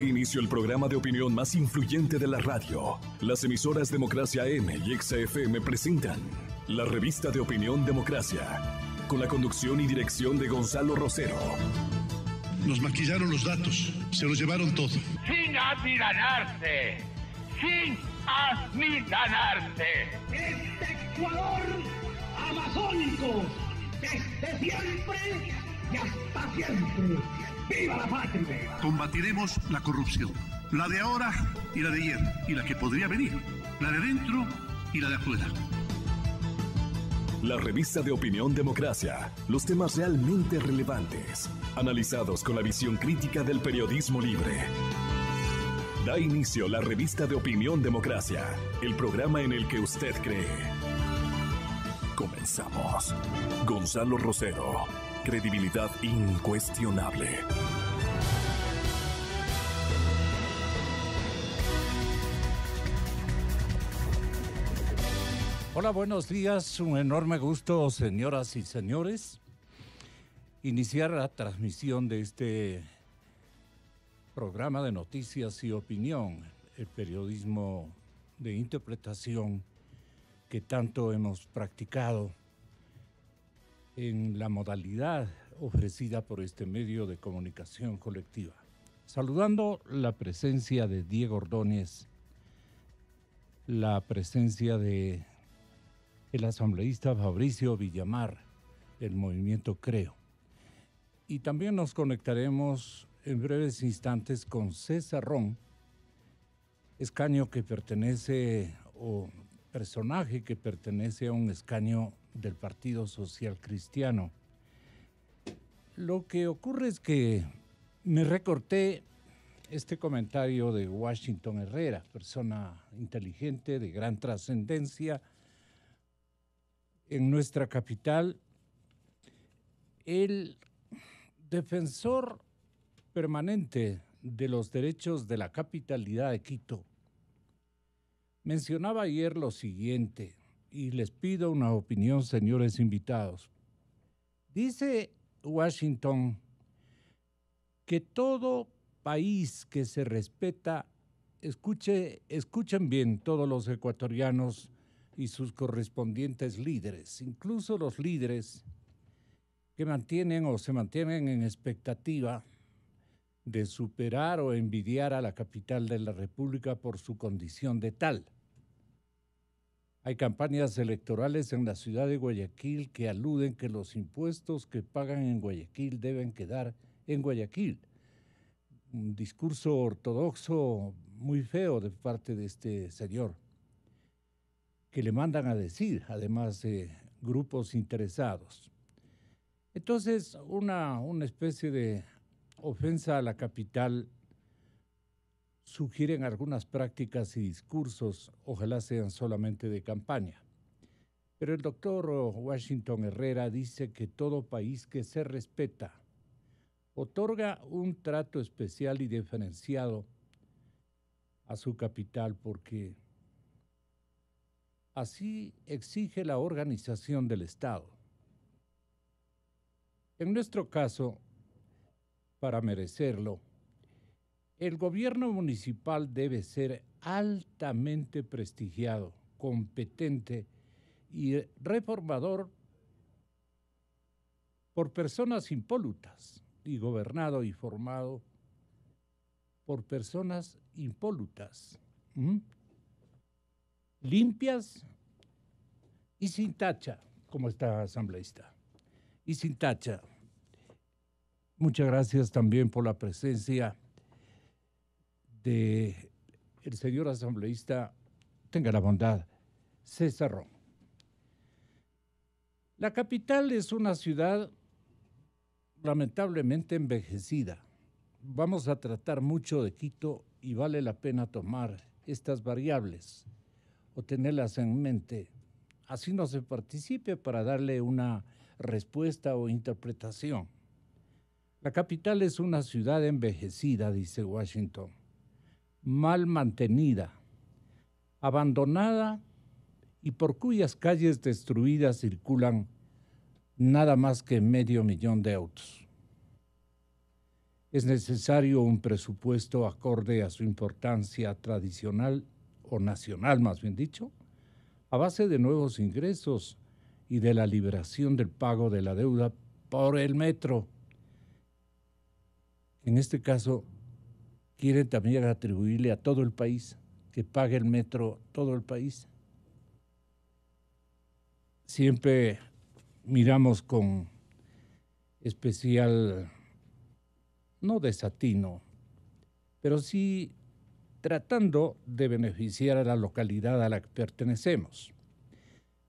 Inicio el programa de opinión más influyente de la radio. Las emisoras Democracia M y XFM presentan la revista de opinión Democracia, con la conducción y dirección de Gonzalo Rosero. Nos maquillaron los datos, se los llevaron todo. Sin amilanarse, sin amilanarse. Este Ecuador amazónico, desde siempre y hasta siempre. ¡Viva la patria! Combatiremos la corrupción, la de ahora y la de ayer, y la que podría venir, la de dentro y la de afuera. La revista de opinión Democracia, los temas realmente relevantes, analizados con la visión crítica del periodismo libre. Da inicio la revista de opinión Democracia, el programa en el que usted cree. Comenzamos. Gonzalo Rosero, credibilidad incuestionable. Hola, buenos días. Un enorme gusto, señoras y señores, iniciar la transmisión de este programa de noticias y opinión, el periodismo de interpretación que tanto hemos practicado en la modalidad ofrecida por este medio de comunicación colectiva. Saludando la presencia de Diego Ordóñez, la presencia de el asambleísta Fabricio Villamar, del movimiento Creo. Y también nos conectaremos en breves instantes con César Ron, escaño que pertenece, o personaje que pertenece a un escaño del Partido Social Cristiano. Lo que ocurre es que me recorté este comentario de Washington Herrera, persona inteligente, de gran trascendencia en nuestra capital, el defensor permanente de los derechos de la capitalidad de Quito. Mencionaba ayer lo siguiente, y les pido una opinión, señores invitados. Dice Washington que todo país que se respeta, escuchen bien todos los ecuatorianos y sus correspondientes líderes, incluso los líderes que mantienen o se mantienen en expectativa de superar o envidiar a la capital de la República por su condición de tal. Hay campañas electorales en la ciudad de Guayaquil que aluden que los impuestos que pagan en Guayaquil deben quedar en Guayaquil. Un discurso ortodoxo muy feo de parte de este señor, que le mandan a decir, además de grupos interesados. Entonces, una especie de ofensa a la capital sugieren algunas prácticas y discursos, ojalá sean solamente de campaña. Pero el doctor Washington Herrera dice que todo país que se respeta otorga un trato especial y diferenciado a su capital porque así exige la organización del Estado. En nuestro caso, para merecerlo, el gobierno municipal debe ser altamente prestigiado, competente y reformador por personas impolutas y gobernado y formado por personas impolutas, limpias y sin tacha, como está asambleísta, y sin tacha. Muchas gracias también por la presencia de el señor asambleísta, tenga la bondad, César Ron. La capital es una ciudad lamentablemente envejecida. Vamos a tratar mucho de Quito y vale la pena tomar estas variables o tenerlas en mente. Así no se participe para darle una respuesta o interpretación. La capital es una ciudad envejecida, dice Washington, mal mantenida, abandonada y por cuyas calles destruidas circulan nada más que 500,000 de autos. Es necesario un presupuesto acorde a su importancia tradicional o nacional, más bien dicho, a base de nuevos ingresos y de la liberación del pago de la deuda por el metro. En este caso, quieren también atribuirle a todo el país, que pague el metro todo el país. Siempre miramos con especial, no desatino, pero sí tratando de beneficiar a la localidad a la que pertenecemos.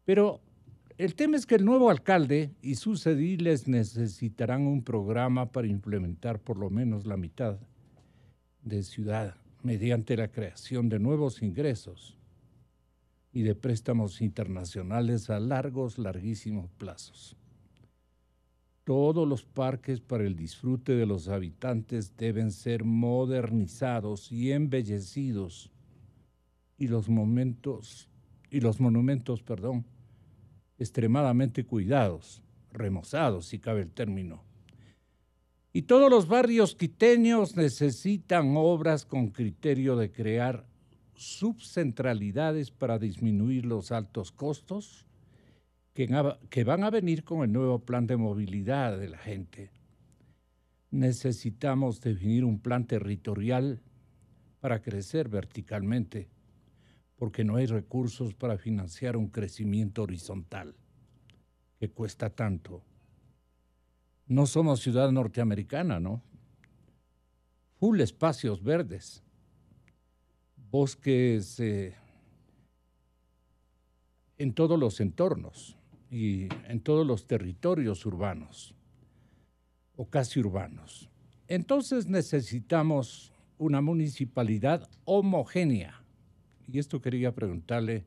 Pero el tema es que el nuevo alcalde y sus ediles necesitarán un programa para implementar por lo menos la mitad de ciudad mediante la creación de nuevos ingresos y de préstamos internacionales a larguísimos plazos. Todos los parques para el disfrute de los habitantes deben ser modernizados y embellecidos y los monumentos, extremadamente cuidados, remozados, si cabe el término. Y todos los barrios quiteños necesitan obras con criterio de crear subcentralidades para disminuir los altos costos que van a venir con el nuevo plan de movilidad de la gente. Necesitamos definir un plan territorial para crecer verticalmente, porque no hay recursos para financiar un crecimiento horizontal que cuesta tanto. No somos ciudad norteamericana, ¿no? Full espacios verdes, bosques en todos los entornos y en todos los territorios urbanos o casi urbanos. Entonces necesitamos una municipalidad homogénea. Y esto quería preguntarle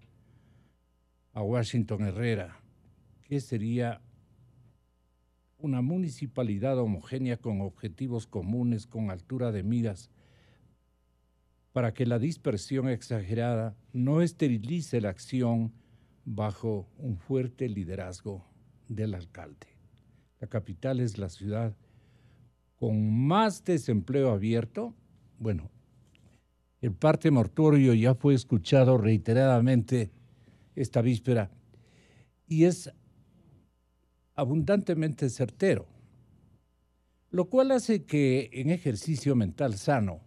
a Washington Herrera, ¿qué sería una municipalidad homogénea con objetivos comunes, con altura de miras, para que la dispersión exagerada no esterilice la acción bajo un fuerte liderazgo del alcalde? La capital es la ciudad con más desempleo abierto. Bueno, el parte mortuorio ya fue escuchado reiteradamente esta víspera y es abundantemente certero, lo cual hace que en ejercicio mental sano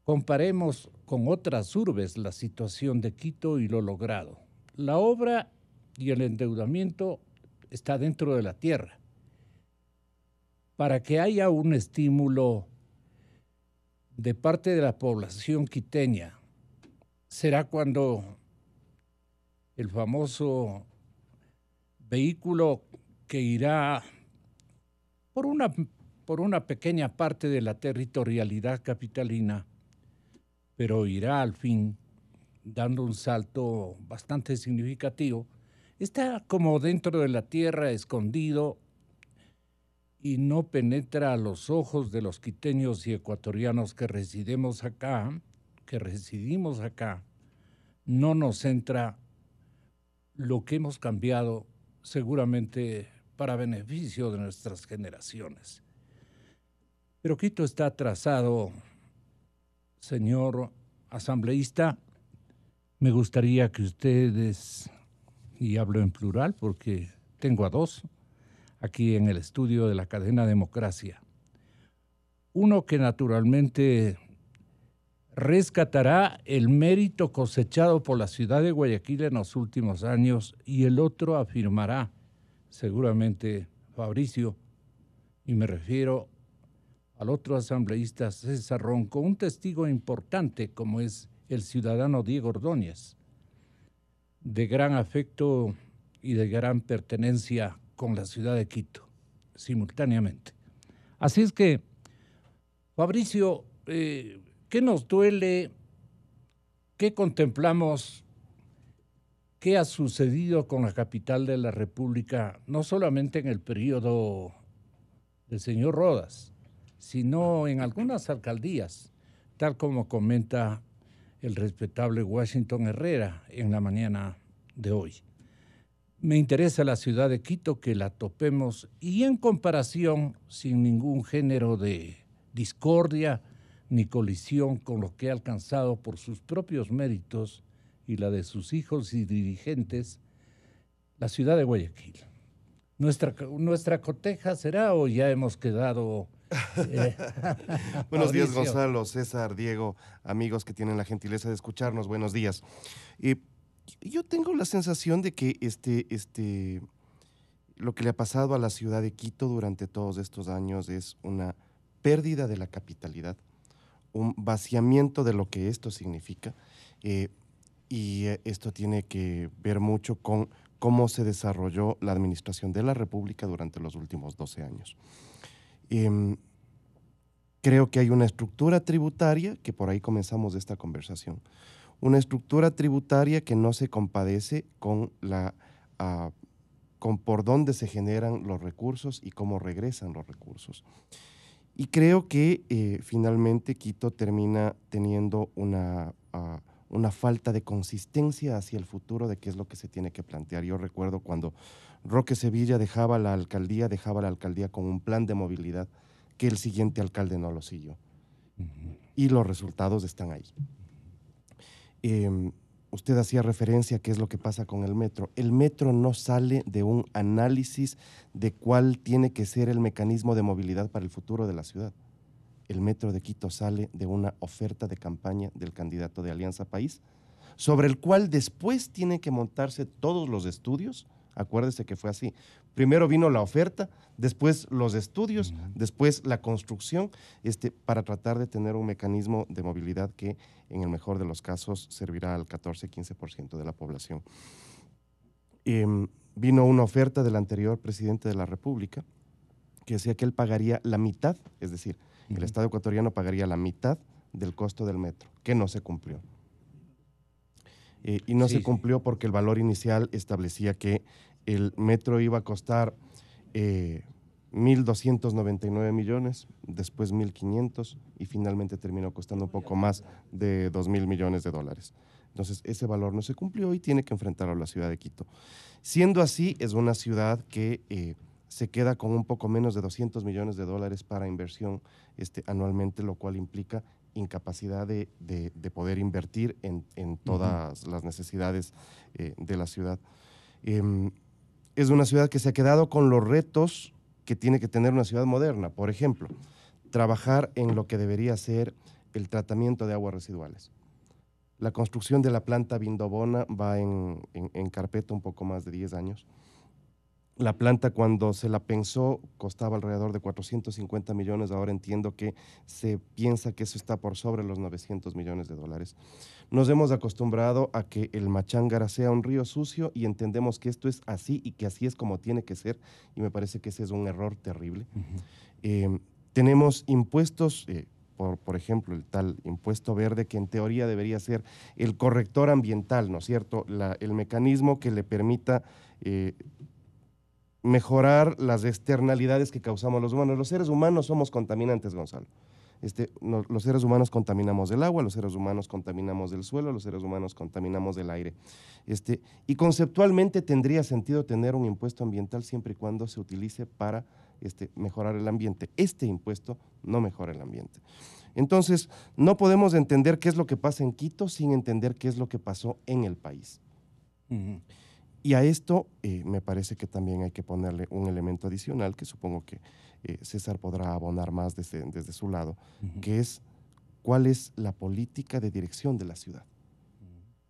comparemos con otras urbes la situación de Quito y lo logrado. La obra y el endeudamiento está dentro de la tierra. Para que haya un estímulo de parte de la población quiteña, será cuando el famoso vehículo que irá por una pequeña parte de la territorialidad capitalina, pero irá al fin dando un salto bastante significativo, está como dentro de la tierra, escondido, y no penetra a los ojos de los quiteños y ecuatorianos que residimos acá, no nos entra lo que hemos cambiado seguramente para beneficio de nuestras generaciones. Pero Quito está atrasado, señor asambleísta. Me gustaría que ustedes, y hablo en plural porque tengo a dos aquí en el estudio de la cadena Democracia, uno que naturalmente rescatará el mérito cosechado por la ciudad de Guayaquil en los últimos años, y el otro afirmará, seguramente Fabricio, y me refiero al otro asambleísta César Ronco, un testigo importante como es el ciudadano Diego Ordóñez, de gran afecto y de gran pertenencia con la ciudad de Quito, simultáneamente. Así es que, Fabricio, ¿qué nos duele? ¿Qué contemplamos? ¿Qué ha sucedido con la capital de la República, no solamente en el periodo del señor Rodas, sino en algunas alcaldías, tal como comenta el respetable Washington Herrera en la mañana de hoy? Me interesa la ciudad de Quito, que la topemos y en comparación, sin ningún género de discordia ni colisión con lo que ha alcanzado por sus propios méritos y la de sus hijos y dirigentes, la ciudad de Guayaquil. ¿Nuestra coteja será o ya hemos quedado? Buenos días, Mauricio. Gonzalo, César, Diego, amigos que tienen la gentileza de escucharnos. Buenos días. Yo tengo la sensación de que lo que le ha pasado a la ciudad de Quito durante todos estos años es una pérdida de la capitalidad, un vaciamiento de lo que esto significa, y esto tiene que ver mucho con cómo se desarrolló la administración de la República durante los últimos 12 años. Creo que hay una estructura tributaria, que por ahí comenzamos esta conversación, una estructura tributaria que no se compadece con con por dónde se generan los recursos y cómo regresan los recursos. Y creo que finalmente Quito termina teniendo una falta de consistencia hacia el futuro de qué es lo que se tiene que plantear. Yo recuerdo cuando Roque Sevilla dejaba la alcaldía con un plan de movilidad que el siguiente alcalde no lo siguió. Y los resultados están ahí. Usted hacía referencia a qué es lo que pasa con el metro. El metro no sale de un análisis de cuál tiene que ser el mecanismo de movilidad para el futuro de la ciudad. El metro de Quito sale de una oferta de campaña del candidato de Alianza País, sobre el cual después tienen que montarse todos los estudios. Acuérdese que fue así. Primero vino la oferta, después los estudios, después la construcción, para tratar de tener un mecanismo de movilidad que, en el mejor de los casos, servirá al 14-15% de la población. Vino una oferta del anterior presidente de la República que decía que él pagaría la mitad, es decir, el Estado ecuatoriano pagaría la mitad del costo del metro, que no se cumplió. Y no se cumplió porque el valor inicial establecía que el metro iba a costar 1.299 millones, después 1.500 y finalmente terminó costando un poco más de 2.000 millones de dólares. Entonces ese valor no se cumplió y tiene que enfrentarlo a la ciudad de Quito. Siendo así, es una ciudad que se queda con un poco menos de 200 millones de dólares para inversión anualmente, lo cual implica incapacidad de poder invertir en todas las necesidades de la ciudad. Es una ciudad que se ha quedado con los retos que tiene que tener una ciudad moderna. Por ejemplo, trabajar en lo que debería ser el tratamiento de aguas residuales. La construcción de la planta Vindobona va en carpeta un poco más de 10 años. La planta, cuando se la pensó, costaba alrededor de 450 millones. Ahora entiendo que se piensa que eso está por sobre los 900 millones de dólares. Nos hemos acostumbrado a que el Machángara sea un río sucio y entendemos que esto es así y que así es como tiene que ser, y me parece que ese es un error terrible. Tenemos impuestos, por ejemplo, el tal impuesto verde, que en teoría debería ser el corrector ambiental, ¿no es cierto? El mecanismo que le permita mejorar las externalidades que causamos los humanos. Los seres humanos somos contaminantes, Gonzalo. Los seres humanos contaminamos el agua, los seres humanos contaminamos el suelo, los seres humanos contaminamos el aire. Y conceptualmente tendría sentido tener un impuesto ambiental siempre y cuando se utilice para mejorar el ambiente. Este impuesto no mejora el ambiente. Entonces, no podemos entender qué es lo que pasa en Quito sin entender qué es lo que pasó en el país. Y a esto me parece que también hay que ponerle un elemento adicional que supongo que César podrá abonar más desde su lado, que es cuál es la política de dirección de la ciudad.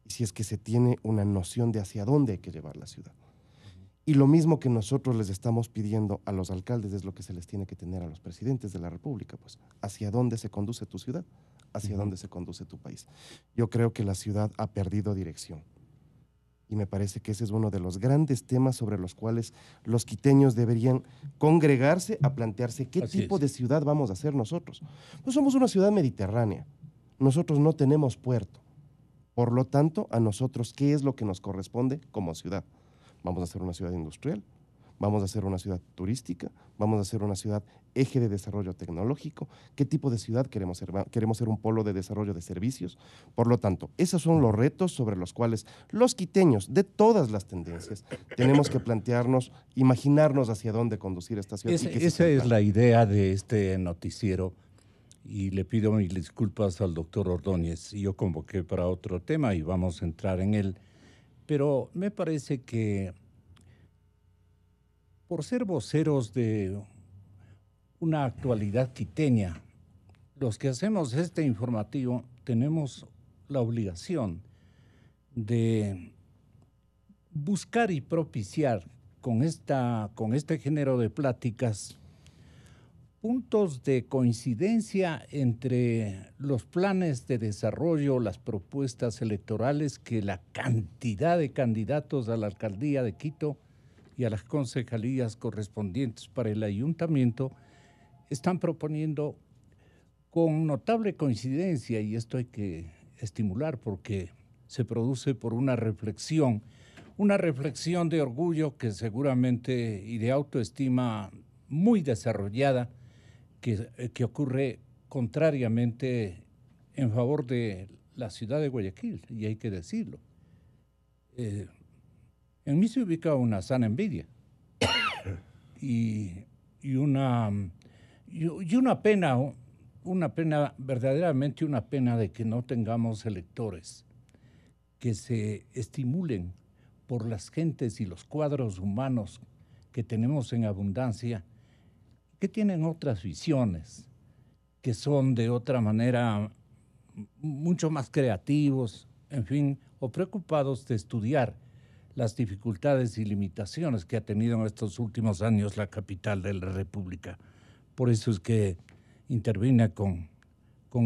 Y si es que se tiene una noción de hacia dónde hay que llevar la ciudad. Y lo mismo que nosotros les estamos pidiendo a los alcaldes es lo que se les tiene que tener a los presidentes de la República, pues hacia dónde se conduce tu ciudad, hacia dónde se conduce tu país. Yo creo que la ciudad ha perdido dirección. Y me parece que ese es uno de los grandes temas sobre los cuales los quiteños deberían congregarse a plantearse qué tipo de ciudad vamos a hacer nosotros. Pues somos una ciudad mediterránea, nosotros no tenemos puerto. Por lo tanto, a nosotros, ¿qué es lo que nos corresponde como ciudad? ¿Vamos a ser una ciudad industrial? ¿Vamos a ser una ciudad turística? ¿Vamos a ser una ciudad eje de desarrollo tecnológico? ¿Qué tipo de ciudad queremos ser? ¿Queremos ser un polo de desarrollo de servicios? Por lo tanto, esos son los retos sobre los cuales los quiteños de todas las tendencias tenemos que plantearnos, imaginarnos hacia dónde conducir esta ciudad. Esa es la idea de este noticiero. Y le pido mis disculpas al doctor Ordóñez. Yo convoqué para otro tema y vamos a entrar en él. Pero me parece que por ser voceros de una actualidad quiteña, los que hacemos este informativo tenemos la obligación de buscar y propiciar con este género de pláticas puntos de coincidencia entre los planes de desarrollo, las propuestas electorales que la cantidad de candidatos a la alcaldía de Quito y a las concejalías correspondientes para el ayuntamiento están proponiendo con notable coincidencia, y esto hay que estimular porque se produce por una reflexión de orgullo que seguramente y de autoestima muy desarrollada, que ocurre contrariamente en favor de la ciudad de Guayaquil, y hay que decirlo. En mí se ubica una sana envidia y una pena, verdaderamente una pena de que no tengamos electores que se estimulen por las gentes y los cuadros humanos que tenemos en abundancia, que tienen otras visiones, que son de otra manera mucho más creativos, en fin, o preocupados de estudiar las dificultades y limitaciones que ha tenido en estos últimos años la capital de la República. Por eso es que intervine con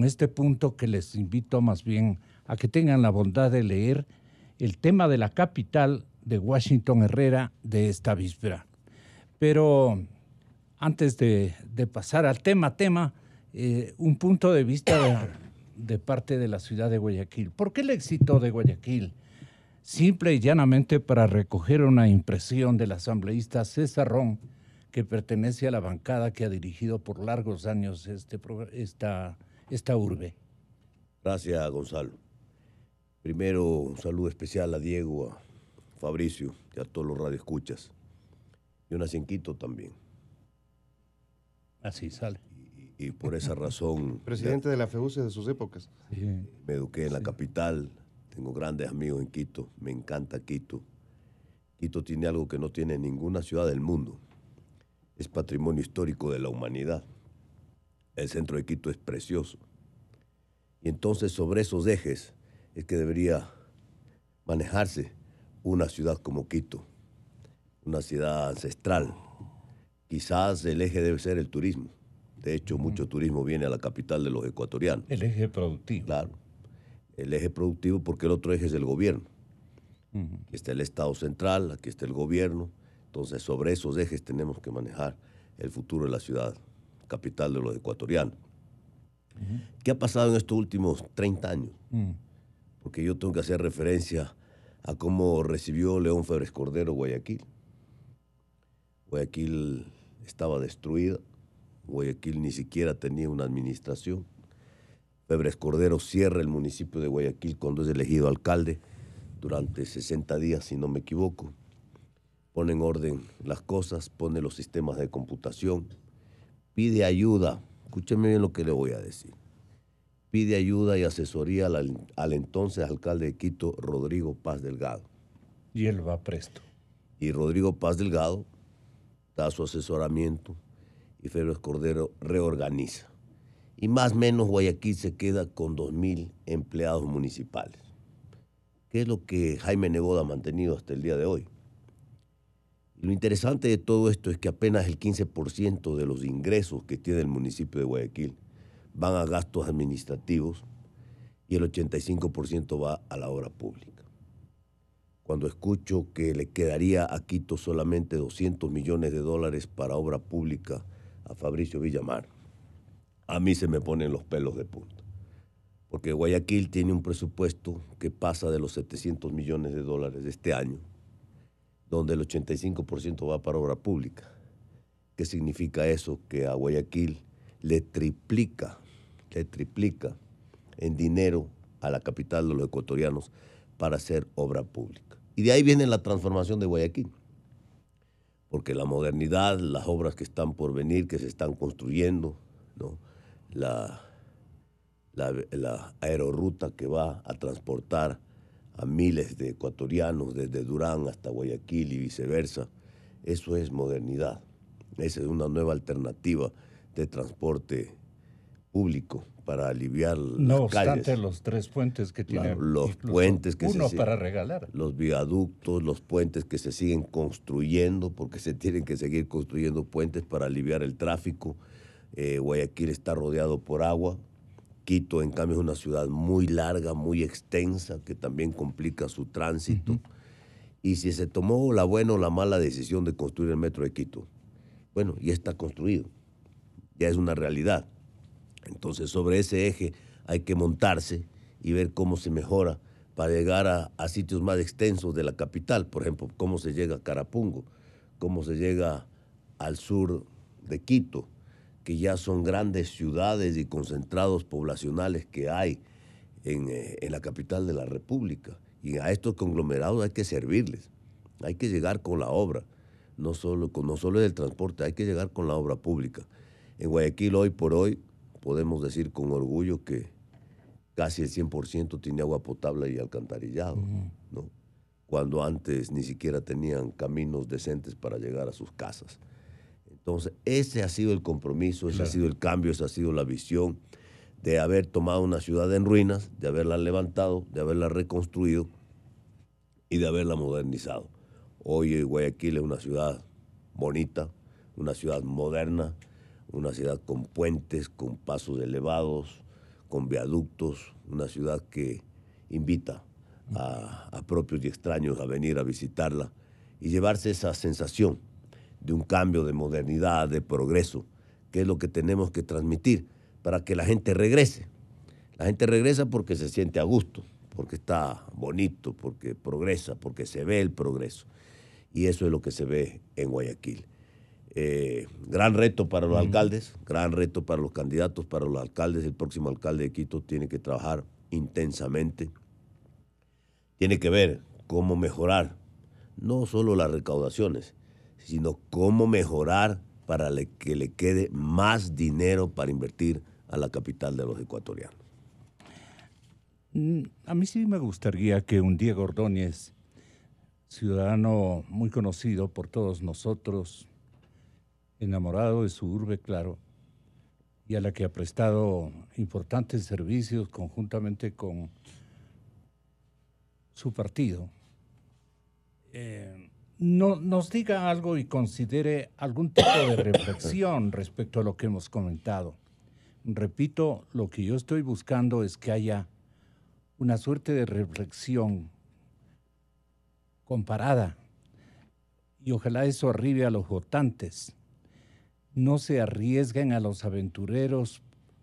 este punto, que les invito más bien a que tengan la bondad de leer el tema de la capital de Washington Herrera de esta víspera. Pero antes de pasar al tema, un punto de vista de parte de la ciudad de Guayaquil. ¿Por qué el éxito de Guayaquil? Simple y llanamente para recoger una impresión del asambleísta César Ron, que pertenece a la bancada que ha dirigido por largos años esta urbe. Gracias, Gonzalo. Primero, un saludo especial a Diego, a Fabricio y a todos los radioescuchas. Yo nací en Quito también. Así sale. Y por esa razón... Presidente de la FEUCE de sus épocas. Sí. Me eduqué en la capital, tengo grandes amigos en Quito, me encanta Quito. Quito tiene algo que no tiene ninguna ciudad del mundo. Es patrimonio histórico de la humanidad. El centro de Quito es precioso. Y entonces sobre esos ejes es que debería manejarse una ciudad como Quito, una ciudad ancestral. Quizás el eje debe ser el turismo. De hecho, mucho turismo viene a la capital de los ecuatorianos. El eje productivo. Claro, el eje productivo, porque el otro eje es el gobierno. Aquí está el Estado central, aquí está el gobierno. Entonces, sobre esos ejes tenemos que manejar el futuro de la ciudad, capital de los ecuatorianos. ¿Qué ha pasado en estos últimos 30 años? Porque yo tengo que hacer referencia a cómo recibió León Febres Cordero Guayaquil. Guayaquil estaba destruida, Guayaquil ni siquiera tenía una administración. Febres Cordero cierra el municipio de Guayaquil cuando es elegido alcalde durante 60 días, si no me equivoco. Pone en orden las cosas, pone los sistemas de computación, pide ayuda, escúcheme bien lo que le voy a decir, pide ayuda y asesoría al entonces alcalde de Quito, Rodrigo Paz Delgado. Y él va presto. Y Rodrigo Paz Delgado da su asesoramiento y Febres Cordero reorganiza. Y más o menos Guayaquil se queda con 2.000 empleados municipales, que es lo que Jaime Nebot ha mantenido hasta el día de hoy. Y lo interesante de todo esto es que apenas el 15% de los ingresos que tiene el municipio de Guayaquil van a gastos administrativos y el 85% va a la obra pública. Cuando escucho que le quedaría a Quito solamente $200 millones para obra pública a Fabricio Villamar, a mí se me ponen los pelos de punta. Porque Guayaquil tiene un presupuesto que pasa de los $700 millones de este año. donde el 85% va para obra pública. ¿Qué significa eso? Que a Guayaquil le triplica en dinero a la capital de los ecuatorianos para hacer obra pública. Y de ahí viene la transformación de Guayaquil, porque la modernidad, las obras que están por venir, que se están construyendo, ¿no? La aerorruta que va a transportar a miles de ecuatorianos desde Durán hasta Guayaquil y viceversa, eso es modernidad. Esa es una nueva alternativa de transporte público para aliviar las calles. No obstante, los 3 puentes que tienen, los puentes que uno para regalar. Los viaductos, los puentes que se siguen construyendo, porque se tienen que seguir construyendo puentes para aliviar el tráfico. Guayaquil está rodeado por agua. Quito, en cambio, es una ciudad muy larga, muy extensa, que también complica su tránsito. Y si se tomó la buena o la mala decisión de construir el metro de Quito, bueno, ya está construido, ya es una realidad. Entonces, sobre ese eje hay que montarse y ver cómo se mejora para llegar a sitios más extensos de la capital. Por ejemplo, cómo se llega a Carapungo, cómo se llega al sur de Quito, que ya son grandes ciudades y concentrados poblacionales que hay en la capital de la República. Y a estos conglomerados hay que servirles, hay que llegar con la obra, no solo es el transporte, hay que llegar con la obra pública. En Guayaquil, hoy por hoy, podemos decir con orgullo que casi el 100% tiene agua potable y alcantarillado, ¿no? Cuando antes ni siquiera tenían caminos decentes para llegar a sus casas. Entonces, ese ha sido el compromiso, ese ha sido el cambio, esa ha sido la visión de haber tomado una ciudad en ruinas, de haberla levantado, de haberla reconstruido y de haberla modernizado. Hoy Guayaquil es una ciudad bonita, una ciudad moderna, una ciudad con puentes, con pasos elevados, con viaductos, una ciudad que invita a propios y extraños a venir a visitarla y llevarse esa sensación de un cambio, de modernidad, de progreso, que es lo que tenemos que transmitir para que la gente regrese. La gente regresa porque se siente a gusto, porque está bonito, porque progresa, porque se ve el progreso. Y eso es lo que se ve en Guayaquil. Gran reto para los alcaldes, gran reto para los candidatos, para los alcaldes. El próximo alcalde de Quito tiene que trabajar intensamente. Tiene que ver cómo mejorar no solo las recaudaciones, sino cómo mejorar para que le quede más dinero para invertir a la capital de los ecuatorianos. A mí sí me gustaría que un Diego Ordóñez, ciudadano muy conocido por todos nosotros, enamorado de su urbe, claro, y a la que ha prestado importantes servicios conjuntamente con su partido, nos diga algo y considere algún tipo de reflexión respecto a lo que hemos comentado. Repito, lo que yo estoy buscando es que haya una suerte de reflexión comparada y ojalá eso arribe a los votantes. No se arriesguen a los aventureros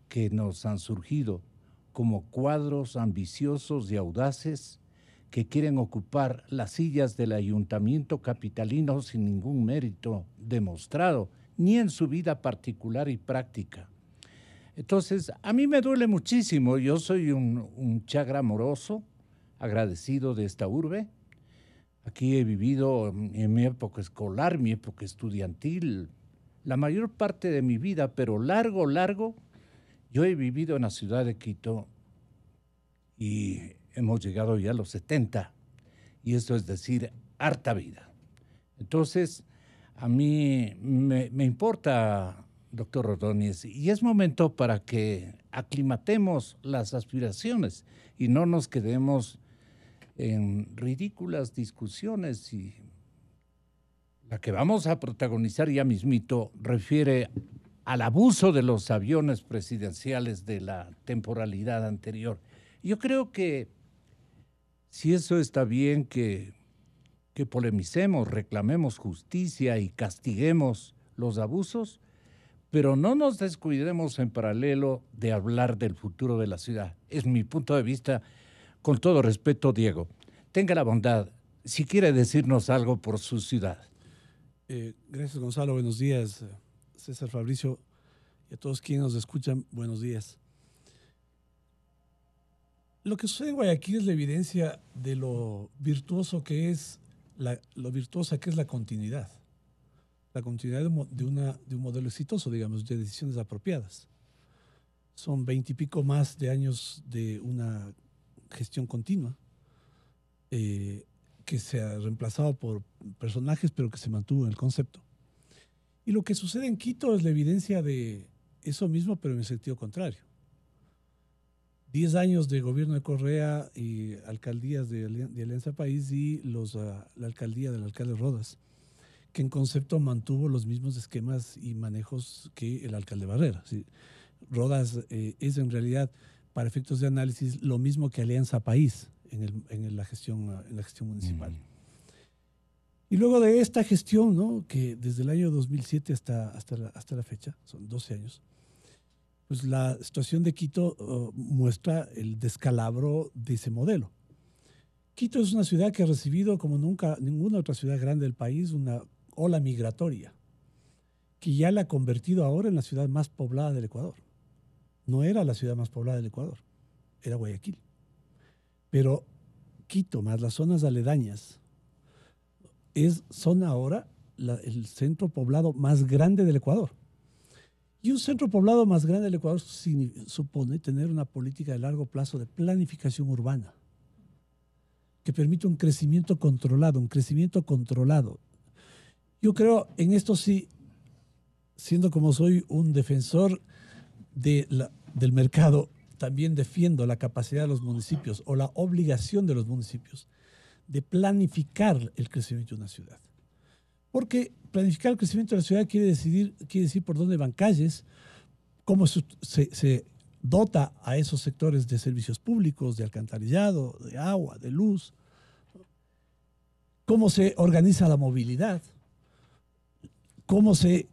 que nos han surgido como cuadros ambiciosos y audaces que quieren ocupar las sillas del ayuntamiento capitalino sin ningún mérito demostrado, ni en su vida particular y práctica. Entonces, a mí me duele muchísimo. Yo soy un chagra amoroso, agradecido de esta urbe. Aquí he vivido en mi época escolar, mi época estudiantil, la mayor parte de mi vida, pero largo, yo he vivido en la ciudad de Quito y hemos llegado ya a los 70, y eso es decir, harta vida. Entonces, a mí me importa, doctor Ordóñez, y es momento para que aclimatemos las aspiraciones y no nos quedemos en ridículas discusiones. Y la que vamos a protagonizar ya mismito refiere al abuso de los aviones presidenciales de la temporalidad anterior. Yo creo que si eso está bien, que polemicemos, reclamemos justicia y castiguemos los abusos, pero no nos descuidemos en paralelo de hablar del futuro de la ciudad. Es mi punto de vista, con todo respeto, Diego. Tenga la bondad, si quiere decirnos algo por su ciudad. Gracias, Gonzalo. Buenos días, César, Fabricio, y a todos quienes nos escuchan, buenos días. Lo que sucede en Guayaquil es la evidencia de lo virtuosa que es la continuidad. La continuidad de un modelo exitoso, digamos, de decisiones apropiadas. Son 20 y pico más de años de una gestión continua que se ha reemplazado por personajes, pero que se mantuvo en el concepto. Y lo que sucede en Quito es la evidencia de eso mismo, pero en el sentido contrario. 10 años de gobierno de Correa y alcaldías de Alianza País y la alcaldía del alcalde Rodas, que en concepto mantuvo los mismos esquemas y manejos que el alcalde Barrera. ¿Sí? Rodas es en realidad, para efectos de análisis, lo mismo que Alianza País en la gestión municipal. Y luego de esta gestión, ¿no?, que desde el año 2007 hasta la fecha, son 12 años, pues la situación de Quito muestra el descalabro de ese modelo. Quito es una ciudad que ha recibido como nunca ninguna otra ciudad grande del país una ola migratoria, que ya la ha convertido ahora en la ciudad más poblada del Ecuador. No era la ciudad más poblada del Ecuador, era Guayaquil. Pero Quito, más las zonas aledañas, son ahora el centro poblado más grande del Ecuador. Y un centro poblado más grande del Ecuador supone tener una política de largo plazo de planificación urbana que permite un crecimiento controlado. Yo creo en esto sí, siendo como soy un defensor del mercado, también defiendo la capacidad de los municipios o la obligación de los municipios de planificar el crecimiento de una ciudad. Porque planificar el crecimiento de la ciudad quiere decir por dónde van calles, cómo se dota a esos sectores de servicios públicos, de alcantarillado, de agua, de luz, cómo se organiza la movilidad, cómo se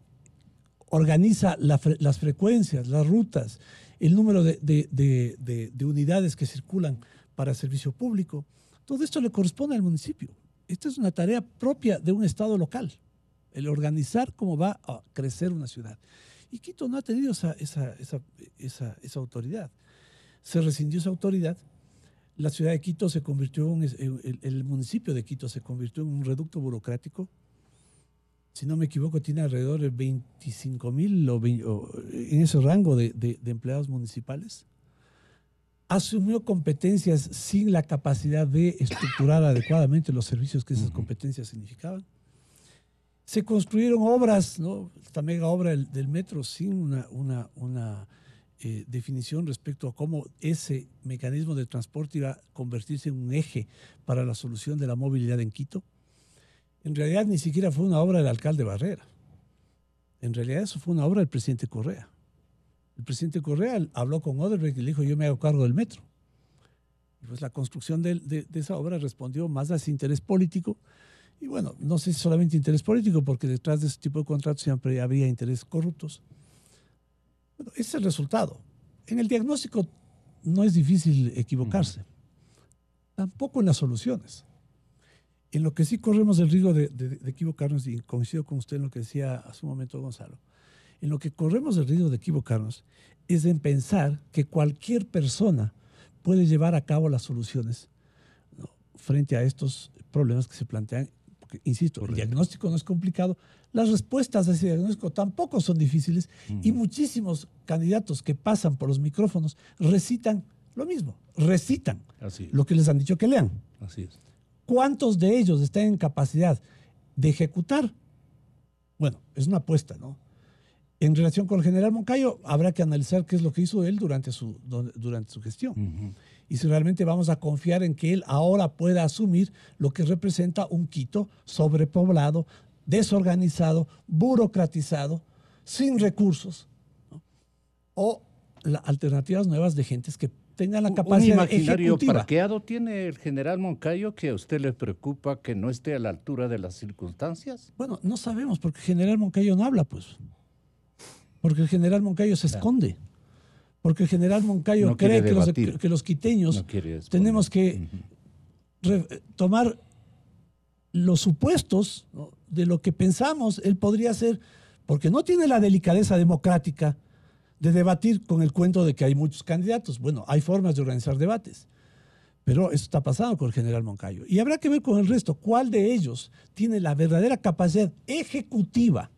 organiza las frecuencias, las rutas, el número de unidades que circulan para servicio público. Todo esto le corresponde al municipio. Esta es una tarea propia de un Estado local, el organizar cómo va a crecer una ciudad. Y Quito no ha tenido esa autoridad. Se rescindió esa autoridad. La ciudad de Quito se convirtió el municipio de Quito se convirtió en un reducto burocrático. Si no me equivoco, tiene alrededor de 25,000 en ese rango de empleados municipales. Asumió competencias sin la capacidad de estructurar adecuadamente los servicios que esas competencias significaban. Se construyeron obras, ¿no?, esta mega obra del metro sin una definición respecto a cómo ese mecanismo de transporte iba a convertirse en un eje para la solución de la movilidad en Quito. En realidad ni siquiera fue una obra del alcalde Barrera. En realidad eso fue una obra del presidente Correa. El presidente Correa habló con Odebrecht y le dijo: yo me hago cargo del metro. Y pues la construcción de esa obra respondió más a ese interés político. Y bueno, no sé si solamente interés político, porque detrás de ese tipo de contratos siempre había intereses corruptos. Bueno, ese es el resultado. En el diagnóstico no es difícil equivocarse. Tampoco en las soluciones. En lo que sí corremos el riesgo de equivocarnos, y coincido con usted en lo que decía hace un momento Gonzalo, en lo que corremos el riesgo de equivocarnos es en pensar que cualquier persona puede llevar a cabo las soluciones, ¿no?, frente a estos problemas que se plantean. Porque, insisto, correcto, el diagnóstico no es complicado, las respuestas a ese diagnóstico tampoco son difíciles, y muchísimos candidatos que pasan por los micrófonos recitan lo mismo, recitan lo que les han dicho que lean. Así es. ¿Cuántos de ellos están en capacidad de ejecutar? Bueno, es una apuesta, ¿no? En relación con el general Moncayo, habrá que analizar qué es lo que hizo él durante su gestión. Y si realmente vamos a confiar en que él ahora pueda asumir lo que representa un Quito sobrepoblado, desorganizado, burocratizado, sin recursos, ¿no?, o alternativas nuevas de gentes que tengan la capacidad un imaginario ejecutiva. parqueado tiene el general Moncayo, que a usted le preocupa que no esté a la altura de las circunstancias. Bueno, no sabemos, porque el general Moncayo no habla, pues. Porque el general Moncayo se esconde. Porque el general Moncayo no cree que los quiteños tenemos que tomar los supuestos, ¿no?, de lo que pensamos él podría hacer, porque no tiene la delicadeza democrática de debatir con el cuento de que hay muchos candidatos. Bueno, hay formas de organizar debates, pero eso está pasando con el general Moncayo. Y habrá que ver con el resto cuál de ellos tiene la verdadera capacidad ejecutiva.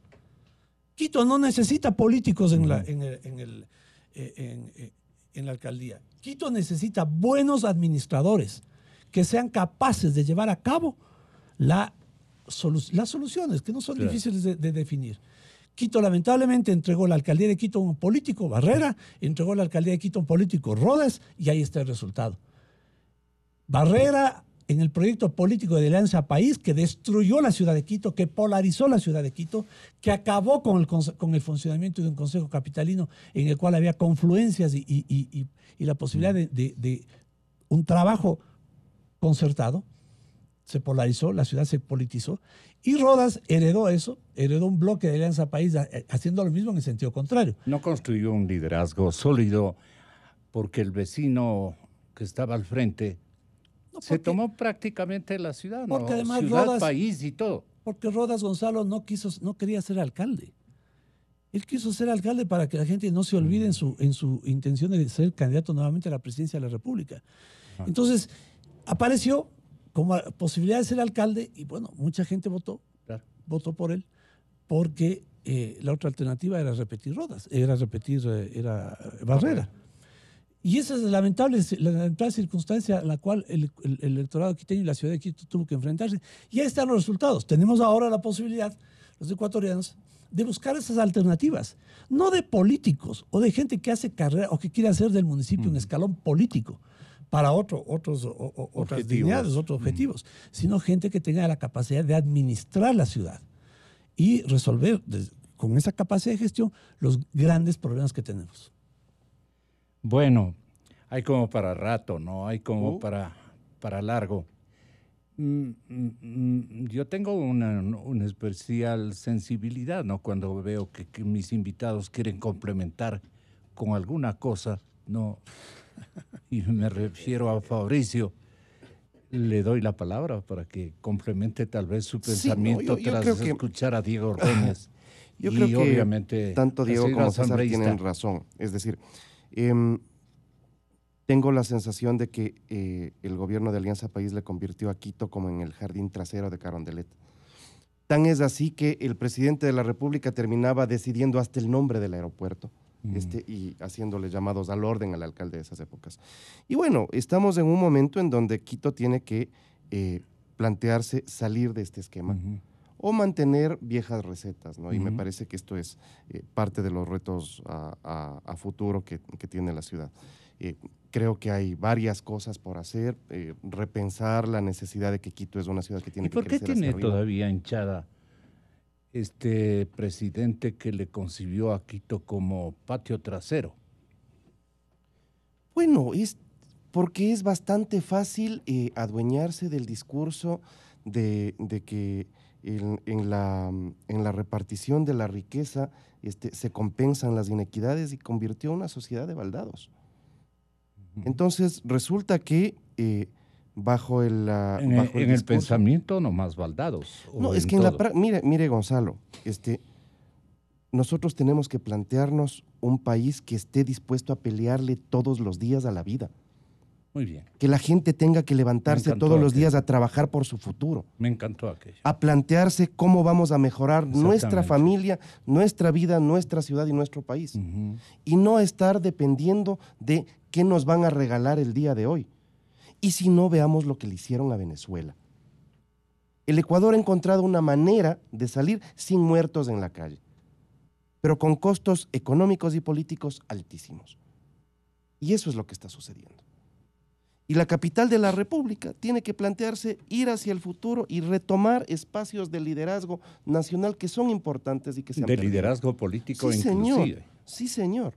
Quito no necesita políticos en la alcaldía. Quito necesita buenos administradores que sean capaces de llevar a cabo las soluciones, que no son difíciles de definir. Quito lamentablemente entregó la alcaldía de Quito a un político, Barrera, entregó la alcaldía de Quito a un político, Rodas, y ahí está el resultado. Barrera en el proyecto político de Alianza País, que destruyó la ciudad de Quito, que polarizó la ciudad de Quito, que acabó con el funcionamiento de un consejo capitalino en el cual había confluencias y la posibilidad de un trabajo concertado. Se polarizó, la ciudad se politizó, y Rodas heredó eso, heredó un bloque de Alianza País haciendo lo mismo en el sentido contrario. No construyó un liderazgo sólido porque el vecino que estaba al frente se tomó prácticamente la ciudad, porque ¿no? además Ciudad, Rodas, país y todo. Porque Rodas Gonzalo no quería ser alcalde. Él quiso ser alcalde para que la gente no se olvide en su intención de ser candidato nuevamente a la presidencia de la República. Entonces, apareció como posibilidad de ser alcalde y bueno, mucha gente votó por él porque la otra alternativa era repetir Rodas, era Barrera. Y esa es la lamentable circunstancia a la cual el electorado quiteño y la ciudad de Quito tuvo que enfrentarse. Y ahí están los resultados. Tenemos ahora la posibilidad, los ecuatorianos, de buscar esas alternativas, no de políticos o de gente que hace carrera o que quiere hacer del municipio un escalón político para otras dignidades, otros objetivos, sino gente que tenga la capacidad de administrar la ciudad y resolver con esa capacidad de gestión los grandes problemas que tenemos. Bueno, hay como para rato, ¿no? Hay como para largo. Yo tengo una especial sensibilidad, ¿no? Cuando veo que mis invitados quieren complementar con alguna cosa, ¿no? Y me refiero a Fabricio. Le doy la palabra para que complemente tal vez su pensamiento tras escuchar a Diego Ordóñez. Yo creo que obviamente tanto Diego como César tienen razón. Es decir, tengo la sensación de que el gobierno de Alianza País le convirtió a Quito como en el jardín trasero de Carondelet. Tan es así que el presidente de la República terminaba decidiendo hasta el nombre del aeropuerto y haciéndole llamados al orden al alcalde de esas épocas. Y bueno, estamos en un momento en donde Quito tiene que plantearse salir de este esquema o mantener viejas recetas, ¿no? Y me parece que esto es parte de los retos a futuro que tiene la ciudad. Creo que hay varias cosas por hacer, repensar la necesidad de que Quito es una ciudad que tiene que crecer. ¿Y por qué tiene hacia arriba. todavía hinchada este presidente que le concibió a Quito como patio trasero? Bueno, es porque es bastante fácil adueñarse del discurso de que en la repartición de la riqueza se compensan las inequidades y convirtió a una sociedad de baldados. Entonces, resulta que bajo el discurso, pensamiento no más baldados. No, es que mire Gonzalo, nosotros tenemos que plantearnos un país que esté dispuesto a pelearle todos los días a la vida. Muy bien. Que la gente tenga que levantarse todos los días a trabajar por su futuro. Me encantó aquello. A plantearse cómo vamos a mejorar nuestra familia, nuestra vida, nuestra ciudad y nuestro país. Y no estar dependiendo de qué nos van a regalar el día de hoy. Y si no, veamos lo que le hicieron a Venezuela. El Ecuador ha encontrado una manera de salir sin muertos en la calle, pero con costos económicos y políticos altísimos. Y eso es lo que está sucediendo. Y la capital de la República tiene que plantearse ir hacia el futuro y retomar espacios de liderazgo nacional que son importantes y que se han perdido. Liderazgo político sí, inclusive. Señor. Sí, señor.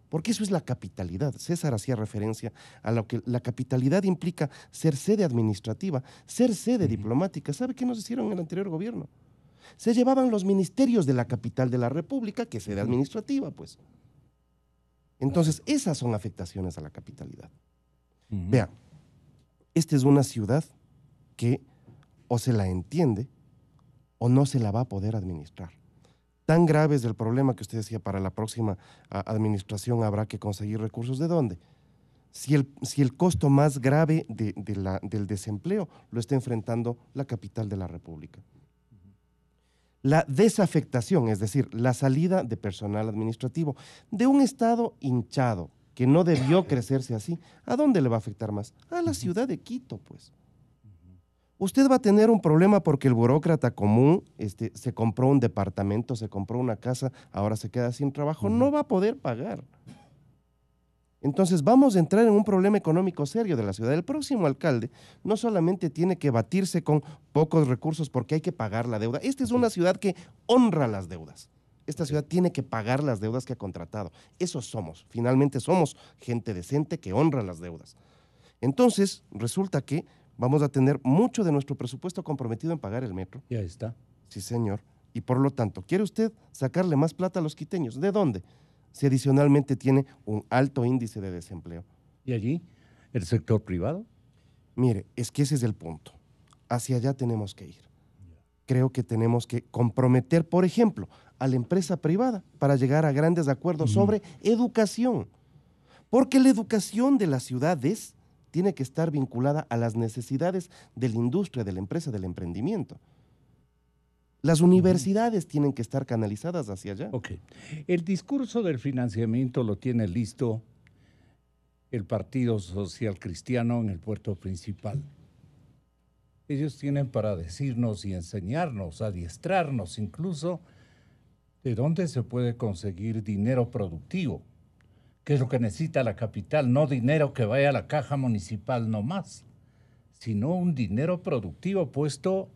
Porque eso es la capitalidad. César hacía referencia a lo que la capitalidad implica ser sede administrativa, ser sede diplomática. ¿Sabe qué nos hicieron en el anterior gobierno? Se llevaban los ministerios de la capital de la República, que es sede administrativa, pues. Entonces, esas son afectaciones a la capitalidad. Vean, esta es una ciudad que o se la entiende o no se la va a poder administrar. Tan grave es el problema que usted decía, para la próxima administración habrá que conseguir recursos. ¿De dónde? Si el costo más grave del desempleo lo está enfrentando la capital de la República. La desafectación, es decir, la salida de personal administrativo de un estado hinchado que no debió crecerse así, ¿a dónde le va a afectar más? A la ciudad de Quito, pues. Usted va a tener un problema porque el burócrata común se compró un departamento, se compró una casa, ahora se queda sin trabajo, no va a poder pagar. Entonces vamos a entrar en un problema económico serio de la ciudad. El próximo alcalde no solamente tiene que batirse con pocos recursos porque hay que pagar la deuda. Esta es una ciudad que honra las deudas. Esta ciudad tiene que pagar las deudas que ha contratado. Eso somos. Finalmente somos gente decente que honra las deudas. Entonces resulta que vamos a tener mucho de nuestro presupuesto comprometido en pagar el metro. Ya está. Sí, señor. Y por lo tanto, ¿quiere usted sacarle más plata a los quiteños? ¿De dónde? Si adicionalmente tiene un alto índice de desempleo. ¿Y allí el sector privado? Mire, es que ese es el punto. Hacia allá tenemos que ir. Creo que tenemos que comprometer, por ejemplo, a la empresa privada para llegar a grandes acuerdos sobre educación. Porque la educación de las ciudades tiene que estar vinculada a las necesidades de la industria, de la empresa, del emprendimiento. Las universidades tienen que estar canalizadas hacia allá. Ok. El discurso del financiamiento lo tiene listo el Partido Social Cristiano en el puerto principal. Ellos tienen para decirnos y enseñarnos, adiestrarnos incluso, de dónde se puede conseguir dinero productivo, que es lo que necesita la capital, no dinero que vaya a la caja municipal nomás, sino un dinero productivo puesto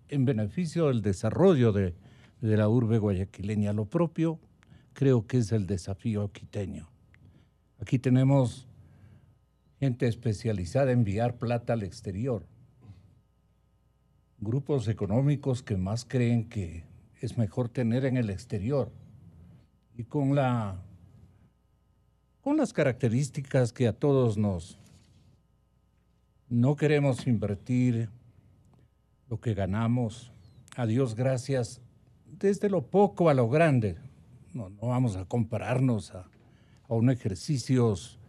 en beneficio del desarrollo de la urbe guayaquileña. Lo propio creo que es el desafío quiteño. Aquí tenemos gente especializada en enviar plata al exterior, grupos económicos que más creen que es mejor tener en el exterior y con las características que a todos no queremos invertir lo que ganamos, a Dios gracias, desde lo poco a lo grande. No vamos a compararnos a un ejercicios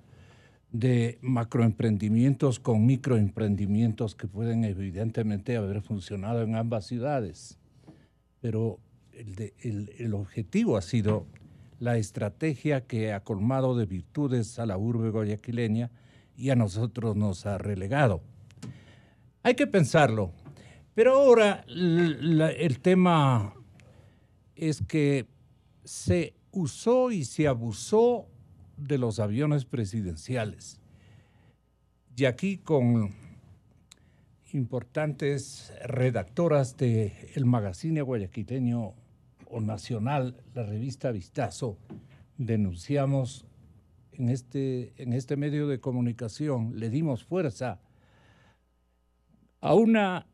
de macroemprendimientos con microemprendimientos que pueden evidentemente haber funcionado en ambas ciudades. Pero el objetivo ha sido la estrategia que ha colmado de virtudes a la urbe guayaquileña y a nosotros nos ha relegado. Hay que pensarlo. Pero ahora el tema es que se usó y se abusó de los aviones presidenciales. Y aquí con importantes redactoras del magazine guayaquileño o nacional, la revista Vistazo, denunciamos en este medio de comunicación, le dimos fuerza a una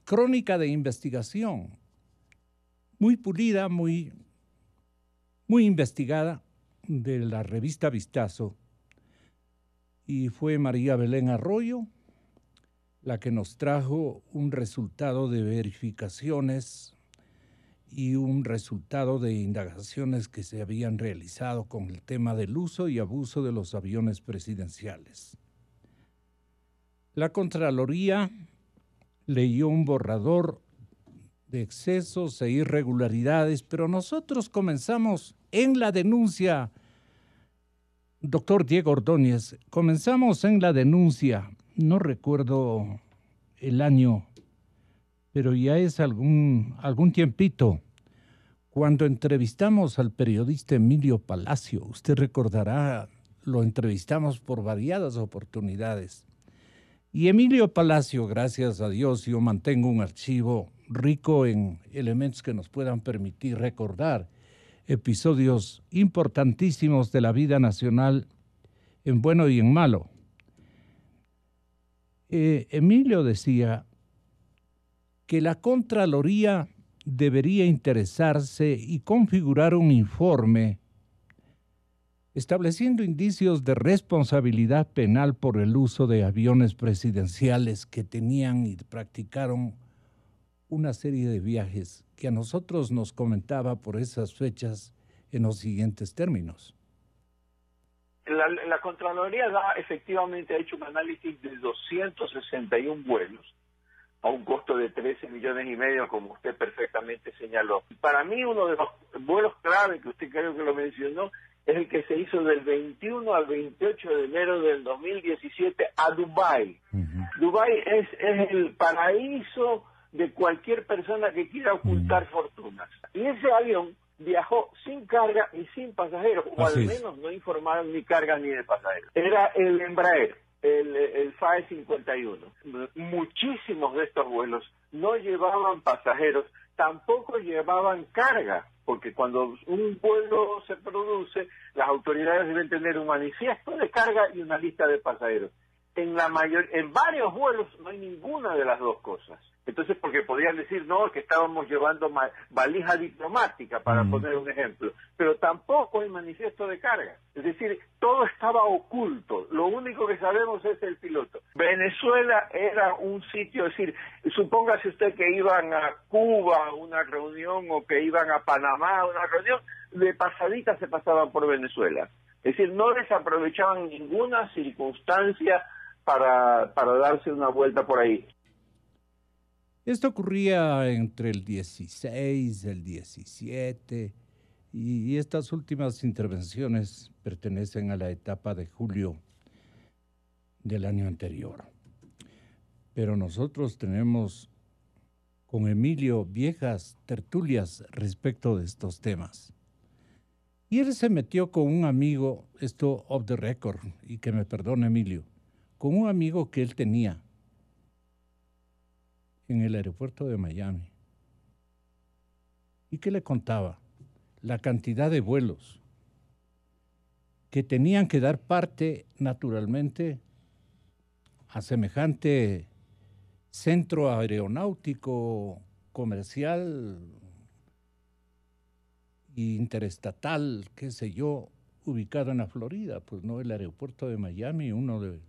crónica de investigación muy pulida, muy investigada de la revista Vistazo, y fue María Belén Arroyo la que nos trajo un resultado de verificaciones y un resultado de indagaciones que se habían realizado con el tema del uso y abuso de los aviones presidenciales. La Contraloría leyó un borrador de excesos e irregularidades, pero nosotros comenzamos en la denuncia, doctor Diego Ordóñez, comenzamos en la denuncia, no recuerdo el año, pero ya es algún tiempito, cuando entrevistamos al periodista Emilio Palacio. Usted recordará, lo entrevistamos por variadas oportunidades. Y Emilio Palacio, gracias a Dios, yo mantengo un archivo rico en elementos que nos puedan permitir recordar episodios importantísimos de la vida nacional en bueno y en malo. Emilio decía que la Contraloría debería interesarse y configurar un informe estableciendo indicios de responsabilidad penal por el uso de aviones presidenciales que tenían y practicaron una serie de viajes que a nosotros nos comentaba por esas fechas en los siguientes términos. La Contraloría efectivamente ha hecho un análisis de 261 vuelos a un costo de 13,5 millones, como usted perfectamente señaló. Para mí, uno de los vuelos clave que usted creo que lo mencionó es el que se hizo del 21 al 28 de enero del 2017 a Dubái. Dubái es el paraíso de cualquier persona que quiera ocultar fortunas. Y ese avión viajó sin carga y sin pasajeros, o al menos no informaron ni carga ni de pasajeros. Era el Embraer, el FAE 51. Muchísimos de estos vuelos no llevaban pasajeros, tampoco llevaban carga, porque cuando un vuelo se produce, las autoridades deben tener un manifiesto de carga y una lista de pasajeros. En varios vuelos no hay ninguna de las dos cosas. Entonces, porque podrían decir, no, que estábamos llevando valija diplomática, para poner un ejemplo, pero tampoco hay manifiesto de carga. Es decir, todo estaba oculto. Lo único que sabemos es el piloto. Venezuela era un sitio, es decir, supóngase usted que iban a Cuba a una reunión o que iban a Panamá a una reunión, de pasadita se pasaban por Venezuela. Es decir, no desaprovechaban ninguna circunstancia para darse una vuelta por ahí. Esto ocurría entre el 16, el 17, y estas últimas intervenciones pertenecen a la etapa de julio del año anterior. Pero nosotros tenemos con Emilio viejas tertulias respecto de estos temas. Y él se metió con un amigo, esto off the record, y que me perdone Emilio, con un amigo que él tenía en el aeropuerto de Miami, y que le contaba la cantidad de vuelos que tenían que dar parte naturalmente a semejante centro aeronáutico comercial e interestatal, qué sé yo, ubicado en la Florida, pues no, el aeropuerto de Miami, uno de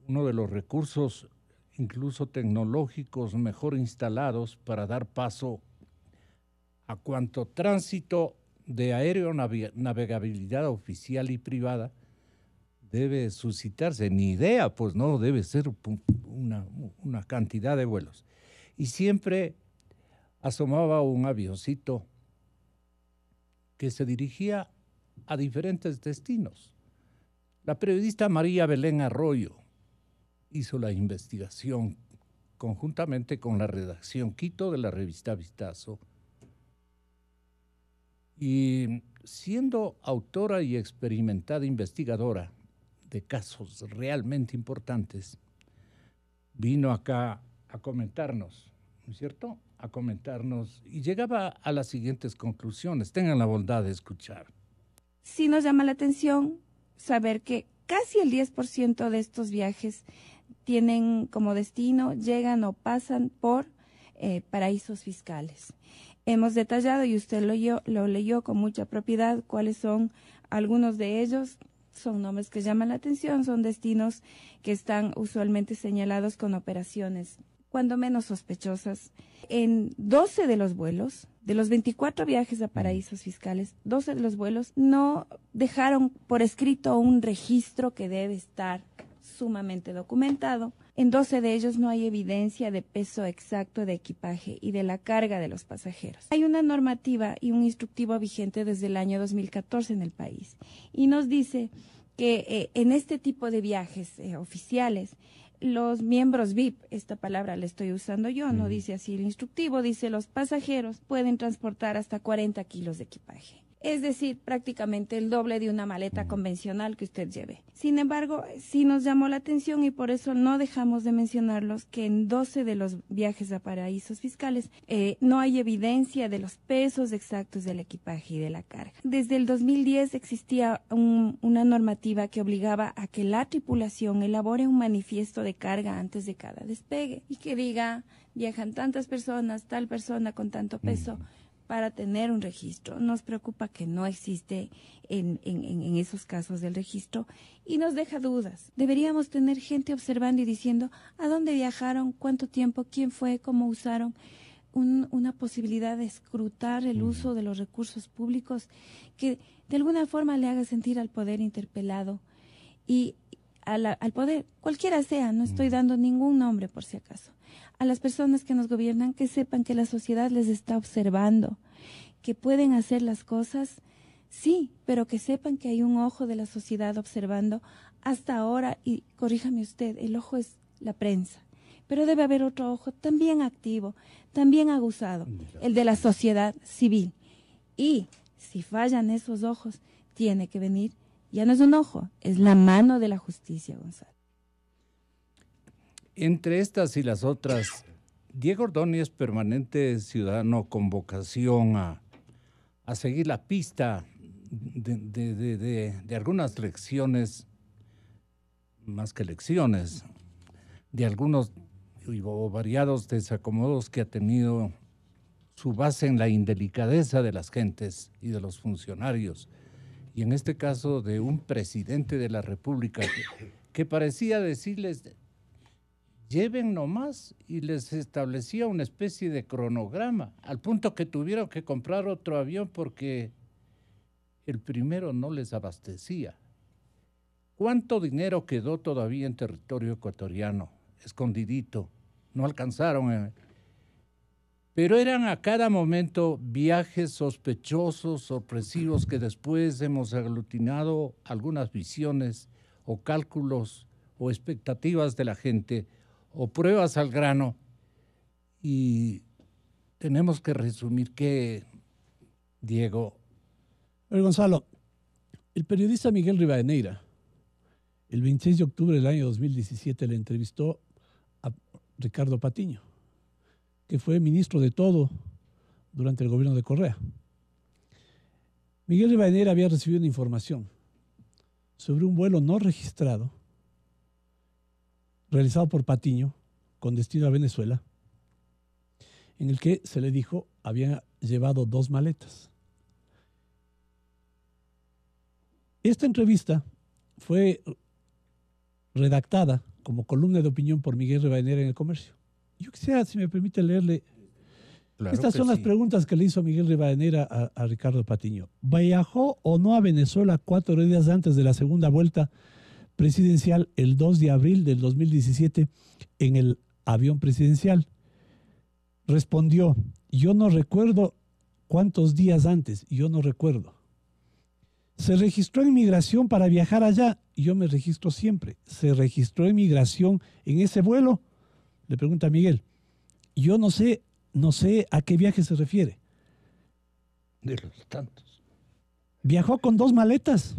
los recursos incluso tecnológicos mejor instalados para dar paso a cuanto tránsito de aeronavegabilidad oficial y privada debe suscitarse. Ni idea, pues no, debe ser una cantidad de vuelos. Y siempre asomaba un avioncito que se dirigía a diferentes destinos. La periodista María Belén Arroyo hizo la investigación conjuntamente con la redacción Quito de la revista Vistazo, y siendo autora y experimentada investigadora de casos realmente importantes, vino acá a comentarnos, ¿no es cierto?, a comentarnos, y llegaba a las siguientes conclusiones. Tengan la bondad de escuchar. Sí nos llama la atención saber que casi el 10% de estos viajes tienen como destino, llegan o pasan por paraísos fiscales. Hemos detallado, y usted lo leyó con mucha propiedad, cuáles son algunos de ellos. Son nombres que llaman la atención, son destinos que están usualmente señalados con operaciones cuando menos sospechosas. En 12 de los vuelos, de los 24 viajes a paraísos fiscales, 12 de los vuelos no dejaron por escrito un registro que debe estar sumamente documentado. En 12 de ellos no hay evidencia de peso exacto de equipaje y de la carga de los pasajeros. Hay una normativa y un instructivo vigente desde el año 2014 en el país, y nos dice que en este tipo de viajes oficiales, los miembros VIP, esta palabra la estoy usando yo, no dice así el instructivo, dice los pasajeros pueden transportar hasta 40 kilos de equipaje. Es decir, prácticamente el doble de una maleta convencional que usted lleve. Sin embargo, sí nos llamó la atención, y por eso no dejamos de mencionarlos, que en 12 de los viajes a paraísos fiscales no hay evidencia de los pesos exactos del equipaje y de la carga. Desde el 2010 existía una normativa que obligaba a que la tripulación elabore un manifiesto de carga antes de cada despegue y que diga, viajan tantas personas, tal persona con tanto peso, para tener un registro. Nos preocupa que no existe en esos casos del registro y nos deja dudas. Deberíamos tener gente observando y diciendo a dónde viajaron, cuánto tiempo, quién fue, cómo usaron. Una posibilidad de escrutar el uso de los recursos públicos que de alguna forma le haga sentir al poder interpelado y al poder, cualquiera sea, no estoy dando ningún nombre por si acaso, a las personas que nos gobiernan, que sepan que la sociedad les está observando, que pueden hacer las cosas, sí, pero que sepan que hay un ojo de la sociedad observando hasta ahora, y corríjame usted, el ojo es la prensa, pero debe haber otro ojo también activo, también aguzado, el de la sociedad civil. Y si fallan esos ojos, tiene que venir, ya no es un ojo, es la mano de la justicia, Gonzalo. Entre estas y las otras, Diego Ordóñez, permanente ciudadano con vocación a seguir la pista de algunas lecciones, más que lecciones, de algunos o variados desacomodos que ha tenido su base en la indelicadeza de las gentes y de los funcionarios, y en este caso de un presidente de la República que parecía decirles, lleven nomás, y les establecía una especie de cronograma, al punto que tuvieron que comprar otro avión porque el primero no les abastecía. ¿Cuánto dinero quedó todavía en territorio ecuatoriano, escondidito? No alcanzaron. Pero eran a cada momento viajes sospechosos, sorpresivos, que después hemos aglutinado algunas visiones o cálculos o expectativas de la gente o pruebas al grano, y tenemos que resumir que, Diego. Gonzalo, el periodista Miguel Rivadeneira, el 26 de octubre del año 2017, le entrevistó a Ricardo Patiño, que fue ministro de todo durante el gobierno de Correa. Miguel Rivadeneira había recibido una información sobre un vuelo no registrado realizado por Patiño con destino a Venezuela, en el que se le dijo había llevado 2 maletas. Esta entrevista fue redactada como columna de opinión por Miguel Rivadeneira en El Comercio. Yo quisiera, si me permite, leerle. Claro, estas son las preguntas que le hizo Miguel Rivadeneira a Ricardo Patiño. ¿Viajó o no a Venezuela 4 días antes de la segunda vuelta presidencial el 2 de abril del 2017 en el avión presidencial? Respondió, yo no recuerdo cuántos días antes, yo no recuerdo. ¿Se registró en migración para viajar allá? Yo me registro siempre. ¿Se registró en migración en ese vuelo? Le pregunta Miguel. Yo no sé a qué viaje se refiere. De los tantos. ¿Viajó con 2 maletas?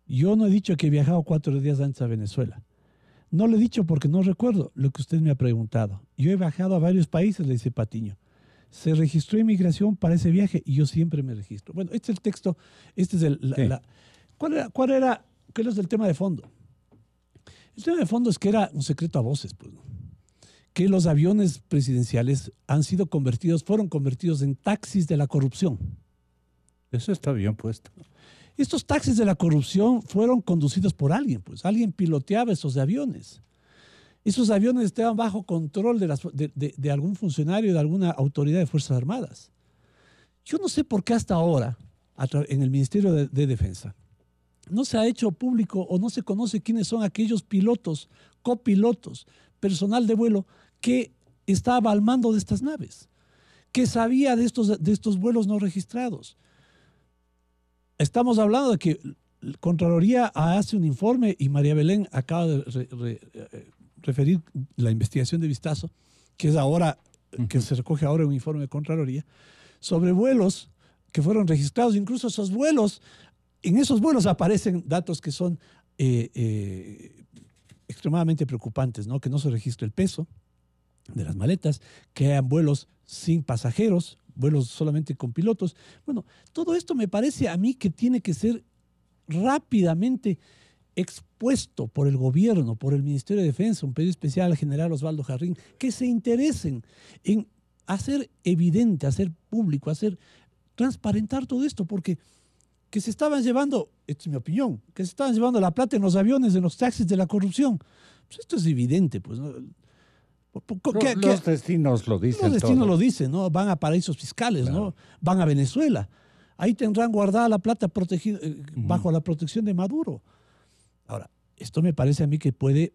Yo no he dicho que he viajado 4 días antes a Venezuela. No lo he dicho porque no recuerdo lo que usted me ha preguntado. Yo he viajado a varios países, le dice Patiño. Se registró inmigración para ese viaje y yo siempre me registro. Bueno, este es el texto. Este es ¿Cuál es el tema de fondo? El tema de fondo es que era un secreto a voces, pues, ¿no? Que los aviones presidenciales fueron convertidos en taxis de la corrupción. Eso está bien puesto. Estos taxis de la corrupción fueron conducidos por alguien, pues alguien piloteaba esos aviones. Esos aviones estaban bajo control de algún funcionario, de alguna autoridad de Fuerzas Armadas. Yo no sé por qué hasta ahora, en el Ministerio de Defensa, no se ha hecho público o no se conoce quiénes son aquellos pilotos, copilotos, personal de vuelo que estaba al mando de estas naves, que sabía de estos vuelos no registrados. Estamos hablando de que la Contraloría hace un informe y María Belén acaba de referir la investigación de Vistazo, que es ahora, que se recoge ahora en un informe de Contraloría, sobre vuelos que fueron registrados. Incluso en esos vuelos aparecen datos que son extremadamente preocupantes, ¿no? Que no se registre el peso de las maletas, que hayan vuelos sin pasajeros, vuelos solamente con pilotos. Bueno, todo esto me parece a mí que tiene que ser rápidamente expuesto por el gobierno, por el Ministerio de Defensa, un pedido especial al general Osvaldo Jarrín, que se interesen en hacer evidente, hacer público, transparentar todo esto, porque que se estaban llevando, esta es mi opinión, que se estaban llevando la plata en los aviones, en los taxis de la corrupción. Pues esto es evidente, pues, ¿no? Los destinos lo dicen. Los destinos lo dicen, ¿no? Van a paraísos fiscales, claro, ¿no? Van a Venezuela. Ahí tendrán guardada la plata protegida, bajo la protección de Maduro. Ahora, esto me parece a mí que puede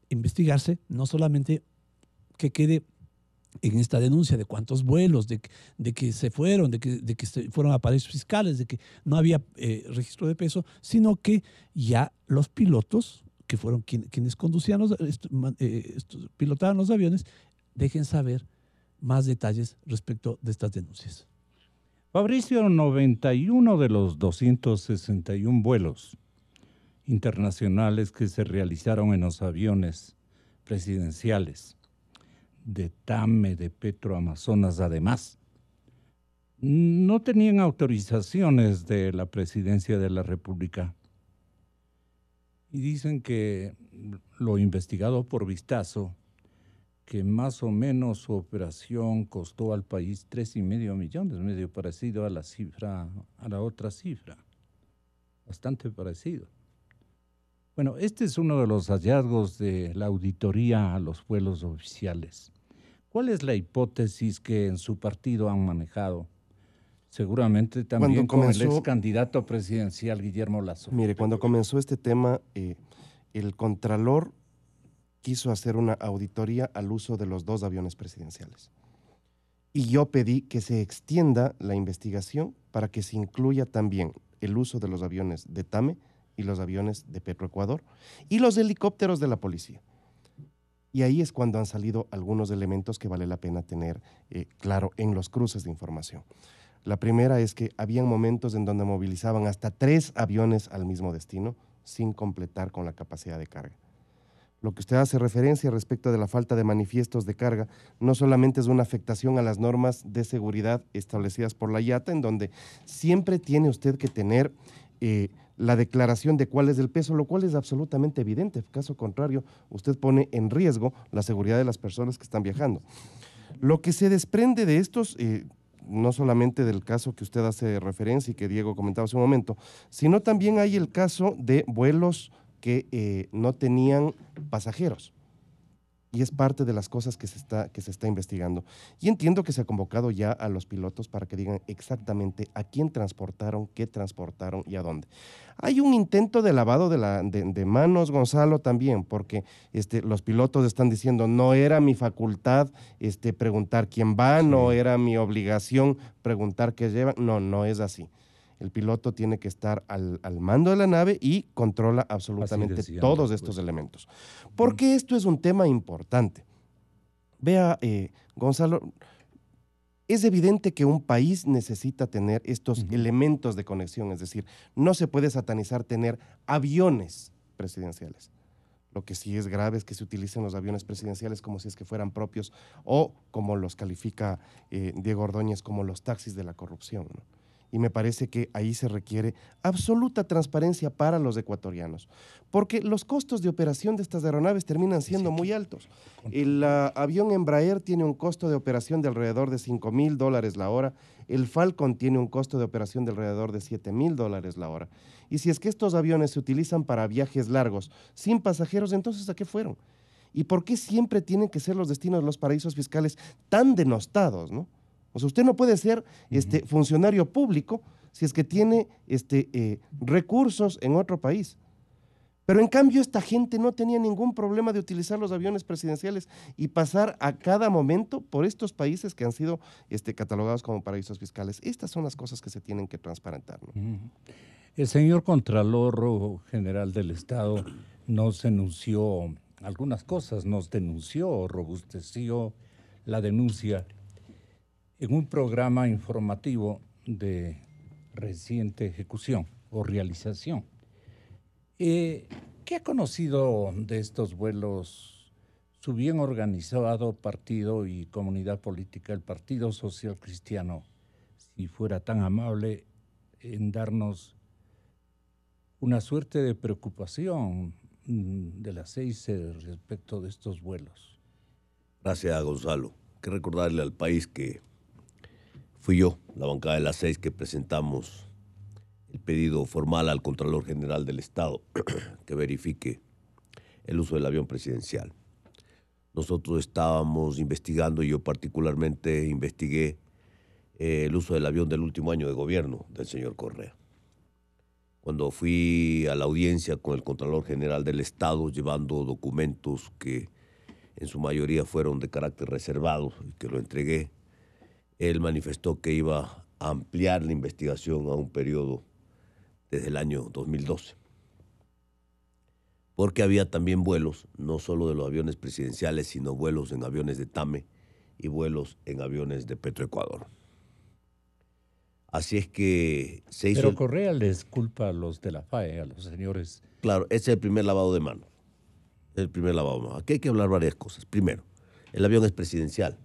investigarse, no solamente que quede en esta denuncia de cuántos vuelos, de que se fueron, de que se fueron a paraísos fiscales, de que no había registro de peso, sino que ya los pilotos, que fueron quienes conducían pilotaban los aviones, dejen saber más detalles respecto de estas denuncias. Fabricio, 91 de los 261 vuelos internacionales que se realizaron en los aviones presidenciales de TAME, de Petroamazonas, además, no tenían autorizaciones de la Presidencia de la República. Y dicen que lo investigado por Vistazo, que más o menos su operación costó al país 3,5 millones, medio parecido a la otra cifra, bastante parecido. Bueno, este es uno de los hallazgos de la auditoría a los vuelos oficiales. ¿Cuál es la hipótesis que en su partido han manejado? Seguramente también con el ex candidato presidencial Guillermo Lasso. Mire, cuando comenzó este tema, el Contralor quiso hacer una auditoría al uso de los 2 aviones presidenciales. Y yo pedí que se extienda la investigación para que se incluya también el uso de los aviones de TAME y los aviones de Petroecuador y los helicópteros de la policía. Y ahí es cuando han salido algunos elementos que vale la pena tener claro en los cruces de información. La primera es que habían momentos en donde movilizaban hasta 3 aviones al mismo destino sin completar con la capacidad de carga. Lo que usted hace referencia respecto de la falta de manifiestos de carga no solamente es una afectación a las normas de seguridad establecidas por la IATA, en donde siempre tiene usted que tener la declaración de cuál es el peso, lo cual es absolutamente evidente. Caso contrario, usted pone en riesgo la seguridad de las personas que están viajando. Lo que se desprende de estos, no solamente del caso que usted hace referencia y que Diego comentaba hace un momento, sino también hay el caso de vuelos que no tenían pasajeros. Y es parte de las cosas que se está investigando. Y entiendo que se ha convocado ya a los pilotos para que digan exactamente a quién transportaron, qué transportaron y a dónde. Hay un intento de lavado de manos, Gonzalo, también, porque los pilotos están diciendo no era mi facultad preguntar quién va, no era mi obligación preguntar qué llevan. No, no es así. El piloto tiene que estar al mando de la nave y controla absolutamente todos estos elementos. Porque esto es un tema importante. Vea, Gonzalo, es evidente que un país necesita tener estos elementos de conexión, es decir, no se puede satanizar tener aviones presidenciales. Lo que sí es grave es que se utilicen los aviones presidenciales como si es que fueran propios o como los califica Diego Ordóñez como los taxis de la corrupción, ¿no? Y me parece que ahí se requiere absoluta transparencia para los ecuatorianos, porque los costos de operación de estas aeronaves terminan siendo muy altos. El avión Embraer tiene un costo de operación de alrededor de $5,000 la hora, el Falcon tiene un costo de operación de alrededor de $7,000 la hora. Y si es que estos aviones se utilizan para viajes largos, sin pasajeros, entonces ¿a qué fueron? ¿Y por qué siempre tienen que ser los destinos de los paraísos fiscales tan denostados, no? O sea, usted no puede ser funcionario público si es que tiene recursos en otro país. Pero en cambio esta gente no tenía ningún problema de utilizar los aviones presidenciales y pasar a cada momento por estos países que han sido catalogados como paraísos fiscales. Estas son las cosas que se tienen que transparentar, ¿no? El señor Contralor General del Estado nos denunció algunas cosas, nos denunció, robusteció la denuncia en un programa informativo de reciente ejecución o realización. ¿Qué ha conocido de estos vuelos su bien organizado partido y comunidad política, el Partido Social Cristiano, si fuera tan amable en darnos una suerte de preocupación de la CEICE respecto de estos vuelos? Gracias, Gonzalo. que recordarle al país que fui yo, la bancada de las 6, que presentamos el pedido formal al Contralor General del Estado que verifique el uso del avión presidencial. Nosotros estábamos investigando, y yo particularmente investigué el uso del avión del último año de gobierno del señor Correa. Cuando fui a la audiencia con el Contralor General del Estado llevando documentos que en su mayoría fueron de carácter reservado y que lo entregué, él manifestó que iba a ampliar la investigación a un periodo desde el año 2012. Porque había también vuelos, no solo de los aviones presidenciales, sino vuelos en aviones de TAME y vuelos en aviones de Petroecuador. Así es que se hizo... Pero Correa les culpa a los de la FAE, a los señores. Claro, ese es el primer lavado de manos. El primer lavado de manos. Aquí hay que hablar varias cosas. Primero, el avión es presidencial,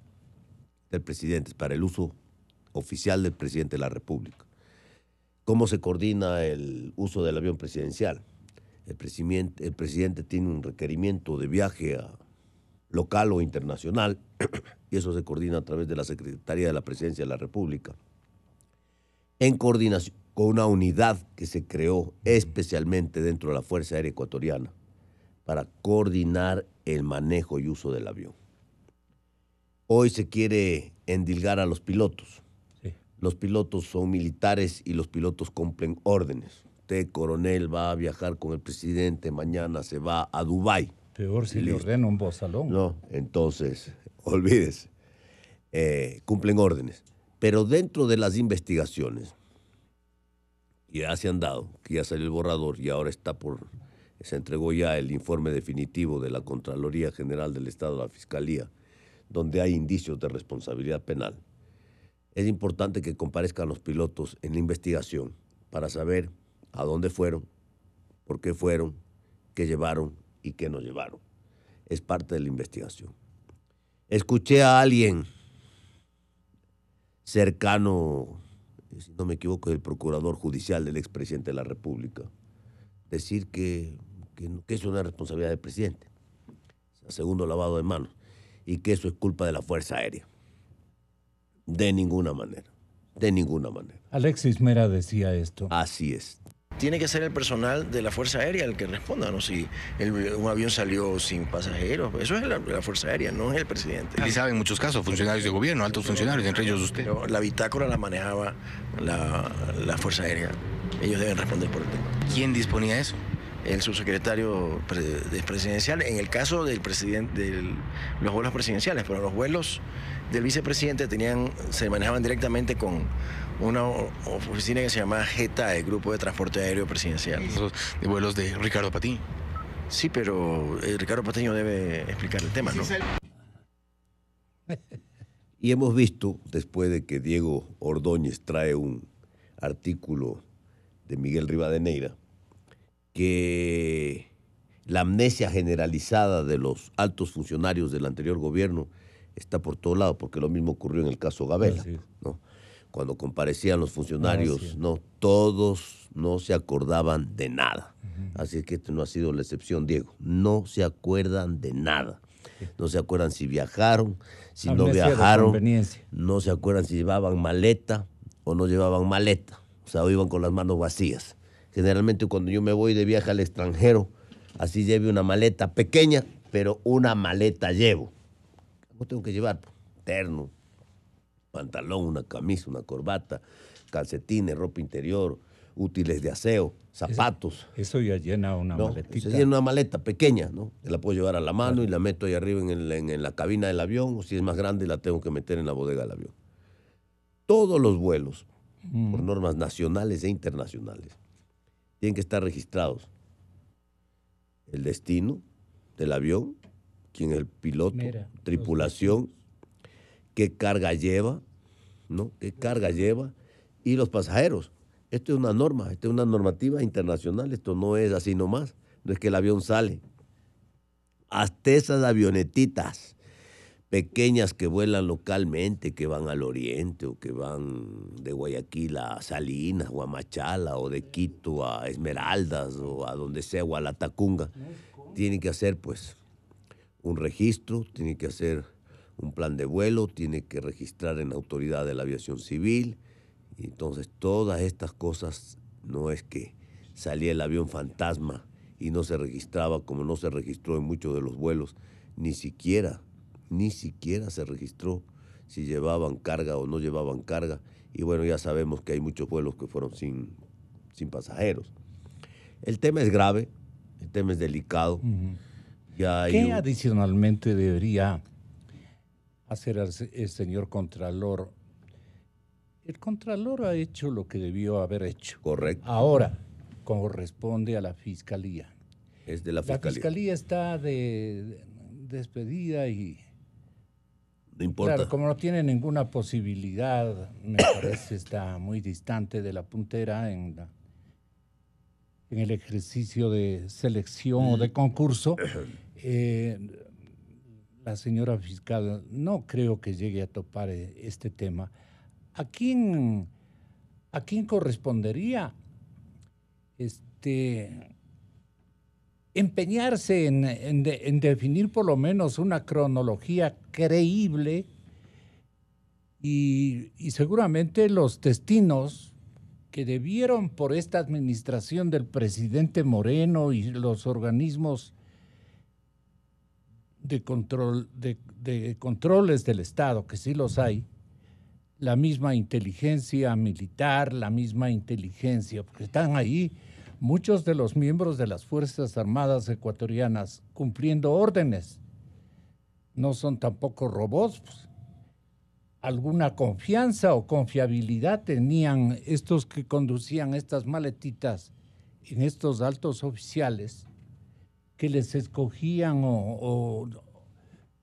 del presidente, es para el uso oficial del presidente de la República. ¿Cómo se coordina el uso del avión presidencial? El presidente tiene un requerimiento de viaje local o internacional, y eso se coordina a través de la Secretaría de la Presidencia de la República, en coordinación con una unidad que se creó especialmente dentro de la Fuerza Aérea Ecuatoriana para coordinar el manejo y uso del avión. Hoy se quiere endilgar a los pilotos. Sí. Los pilotos son militares y los pilotos cumplen órdenes. Usted, coronel, va a viajar con el presidente, mañana se va a Dubái. Peor si le ordena un bozalón. No, entonces, olvídese. Cumplen órdenes. Pero dentro de las investigaciones, ya se han dado, que ya salió el borrador y ahora se entregó ya el informe definitivo de la Contraloría General del Estado de la Fiscalía, donde hay indicios de responsabilidad penal. Es importante que comparezcan los pilotos en la investigación para saber a dónde fueron, por qué fueron, qué llevaron y qué no llevaron. Es parte de la investigación. Escuché a alguien cercano, si no me equivoco, el procurador judicial del expresidente de la República, decir que eso no es responsabilidad del presidente, o sea, segundo lavado de manos, y que eso es culpa de la Fuerza Aérea. De ninguna manera, de ninguna manera. Alexis Mera decía esto. Así es. Tiene que ser el personal de la Fuerza Aérea el que responda, ¿no? Si un avión salió sin pasajeros, eso es la Fuerza Aérea, no es el presidente. Y sabe en muchos casos, funcionarios de gobierno, altos funcionarios, entre ellos usted. Pero la bitácora la manejaba la Fuerza Aérea. Ellos deben responder por el tema. ¿Quién disponía eso? El subsecretario presidencial, en el caso del presidente, de los vuelos presidenciales, pero los vuelos del vicepresidente se manejaban directamente con una oficina que se llama JETA, el Grupo de Transporte Aéreo Presidencial. ¿De vuelos de Ricardo Patiño? Sí, pero Ricardo Patiño debe explicar el tema, ¿no? Y hemos visto, después de que Diego Ordóñez trae un artículo de Miguel Rivadeneira, que la amnesia generalizada de los altos funcionarios del anterior gobierno está por todo lado, porque lo mismo ocurrió en el caso Gabela, ¿no? Cuando comparecían los funcionarios, no, todos no se acordaban de nada. Así es que esto no ha sido la excepción, Diego. No se acuerdan de nada. No se acuerdan si viajaron, si no viajaron. No se acuerdan si llevaban maleta o no llevaban maleta. O sea, o iban con las manos vacías. Generalmente cuando yo me voy de viaje al extranjero, así lleve una maleta pequeña, pero una maleta llevo. No tengo que llevar terno, pantalón, una camisa, una corbata, calcetines, ropa interior, útiles de aseo, zapatos. Eso ya llena una maletita. Se llena una maleta pequeña, ¿no? La puedo llevar a la mano y la meto ahí arriba en la cabina del avión, o si es más grande la tengo que meter en la bodega del avión. Todos los vuelos, por normas nacionales e internacionales, tienen que estar registrados. El destino del avión, quién es el piloto, tripulación, qué carga lleva, ¿no? Qué carga lleva, y los pasajeros. Esto es una norma, esto es una normativa internacional, esto no es así nomás, no es que el avión sale. Hasta esas avionetitas pequeñas que vuelan localmente, que van al oriente o que van de Guayaquil a Salinas o a Machala o de Quito a Esmeraldas o a donde sea o a La Tacunga, tienen que hacer pues un registro, tienen que hacer un plan de vuelo, tiene que registrar en la autoridad de la aviación civil. Y entonces todas estas cosas, no es que salía el avión fantasma y no se registraba, como no se registró en muchos de los vuelos, ni siquiera se registró si llevaban carga o no llevaban carga. Y bueno, ya sabemos que hay muchos vuelos que fueron sin pasajeros. El tema es grave, el tema es delicado. ¿Qué adicionalmente debería hacer el señor Contralor? El Contralor ha hecho lo que debió haber hecho. Correcto. Ahora corresponde a la Fiscalía. Es de la Fiscalía. La Fiscalía está despedida y... No importa. Claro, como no tiene ninguna posibilidad, me parece está muy distante de la puntera en el ejercicio de selección o de concurso. La señora fiscal no creo que llegue a topar este tema. ¿A quién correspondería empeñarse en definir por lo menos una cronología creíble y seguramente los destinos que debieron por esta administración del presidente Moreno y los organismos de controles del Estado, que sí los hay, la misma inteligencia militar, la misma inteligencia, porque están ahí muchos de los miembros de las Fuerzas Armadas ecuatorianas cumpliendo órdenes. No son tampoco robots. Pues. Alguna confianza o confiabilidad tenían estos que conducían estas maletitas en estos altos oficiales que les escogían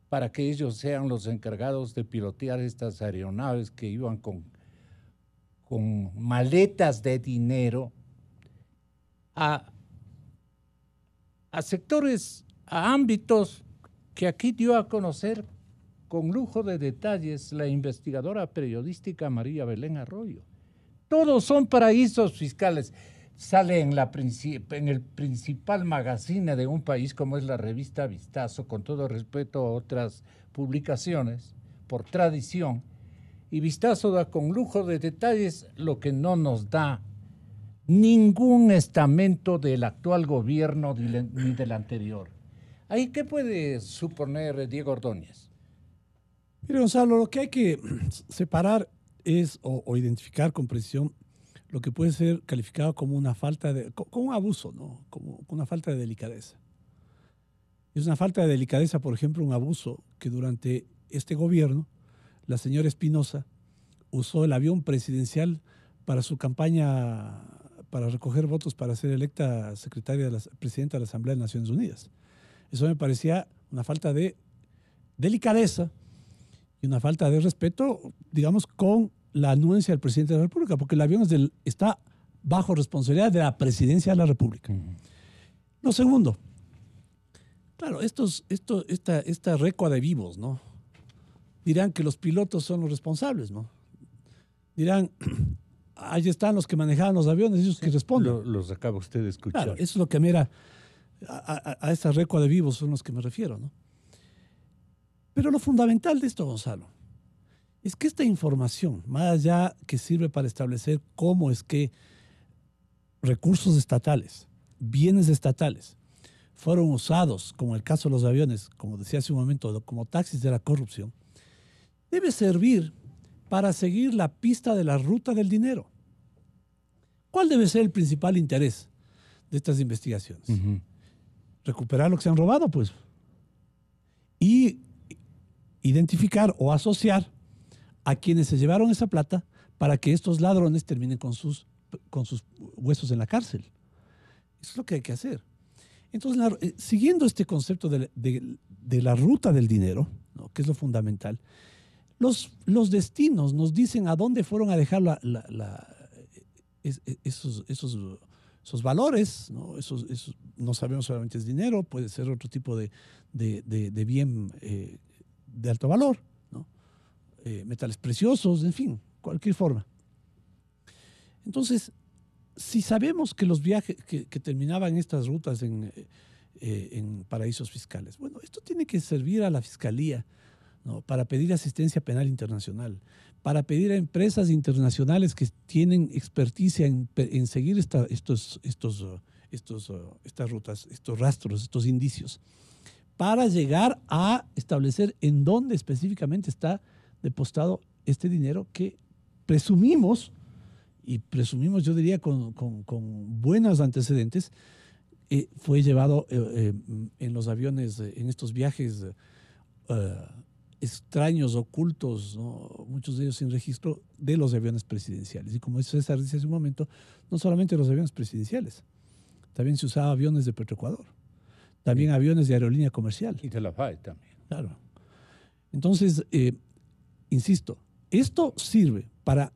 para que ellos sean los encargados de pilotear estas aeronaves que iban con maletas de dinero a sectores, a ámbitos que aquí dio a conocer con lujo de detalles la investigadora periodística María Belén Arroyo. Todos son paraísos fiscales. Sale en el principal magazine de un país como es la revista Vistazo, con todo respeto a otras publicaciones, por tradición, y Vistazo da con lujo de detalles lo que no nos da ningún estamento del actual gobierno ni del anterior. ¿Ahí qué puede suponer Diego Ordóñez? Mire, Gonzalo, lo que hay que separar es o identificar con precisión lo que puede ser calificado como una falta como un abuso, ¿no? Como una falta de delicadeza. Es una falta de delicadeza, por ejemplo, un abuso que durante este gobierno la señora Espinosa usó el avión presidencial para su campaña para recoger votos para ser electa presidenta de la Asamblea de Naciones Unidas. Eso me parecía una falta de delicadeza y una falta de respeto, digamos, con la anuencia del presidente de la República, porque el avión está bajo responsabilidad de la presidencia de la República. Lo segundo, claro, esta recua de vivos, ¿no? Dirán que los pilotos son los responsables, ¿no? Dirán, ahí están los que manejaban los aviones, ellos que responden. Los acaba usted de escuchar. Claro, eso es lo que mira, a esta recua de vivos son los que me refiero, ¿no? Pero lo fundamental de esto, Gonzalo, es que esta información, más allá que sirve para establecer cómo es que recursos estatales, bienes estatales, fueron usados, como en el caso de los aviones, como decía hace un momento, como taxis de la corrupción, debe servir para seguir la pista de la ruta del dinero. ¿Cuál debe ser el principal interés de estas investigaciones? Recuperar lo que se han robado, pues, y identificar o asociar a quienes se llevaron esa plata para que estos ladrones terminen con sus huesos en la cárcel. Eso es lo que hay que hacer. Entonces, siguiendo este concepto de la ruta del dinero, ¿no?, que es lo fundamental, los destinos nos dicen a dónde fueron a dejar esos valores, ¿no? No sabemos solamente es dinero, puede ser otro tipo de bien de alto valor, ¿no? Metales preciosos, en fin, cualquier forma. Entonces, si sabemos que los viajes que terminaban estas rutas en paraísos fiscales, bueno, esto tiene que servir a la Fiscalía ¿no? Para pedir asistencia penal internacional, para pedir a empresas internacionales que tienen experticia en seguir estas rutas, estos rastros, estos indicios, para llegar a establecer en dónde específicamente está depositado este dinero que presumimos, yo diría con buenos antecedentes, fue llevado en los aviones, en estos viajes extraños, ocultos, ¿no? Muchos de ellos sin registro, de los aviones presidenciales. Y como César dice hace un momento, no solamente los aviones presidenciales, también se usaba aviones de Petroecuador, también aviones de aerolínea comercial. Y de la FAE también. Claro. Entonces, insisto, esto sirve para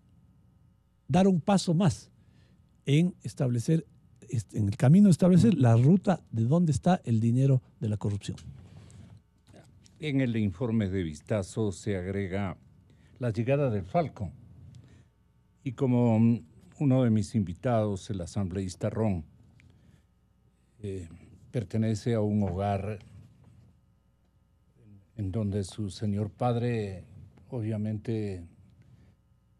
dar un paso más en establecer, en el camino de establecer la ruta de dónde está el dinero de la corrupción. En el informe de vistazo se agrega la llegada del Falcon. Y como uno de mis invitados, el asambleísta Ron, pertenece a un hogar en donde su señor padre obviamente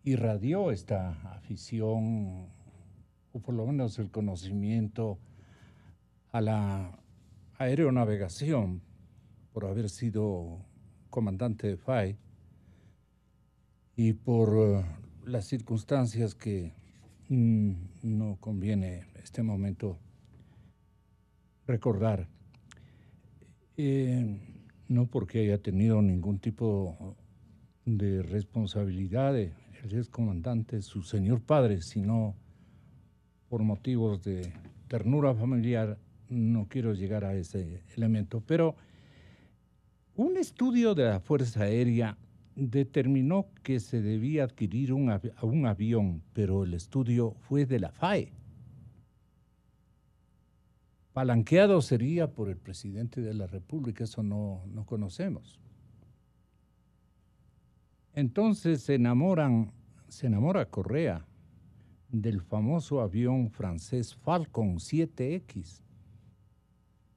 irradió esta afición, o por lo menos el conocimiento a la aeronavegación, por haber sido comandante de FAE y por las circunstancias que no conviene en este momento recordar. No porque haya tenido ningún tipo de responsabilidad, él es comandante, su señor padre, sino por motivos de ternura familiar, no quiero llegar a ese elemento, pero un estudio de la Fuerza Aérea determinó que se debía adquirir un avión, pero el estudio fue de la FAE. Palanqueado sería por el presidente de la República, eso no conocemos. Entonces se enamora Correa del famoso avión francés Falcon 7X,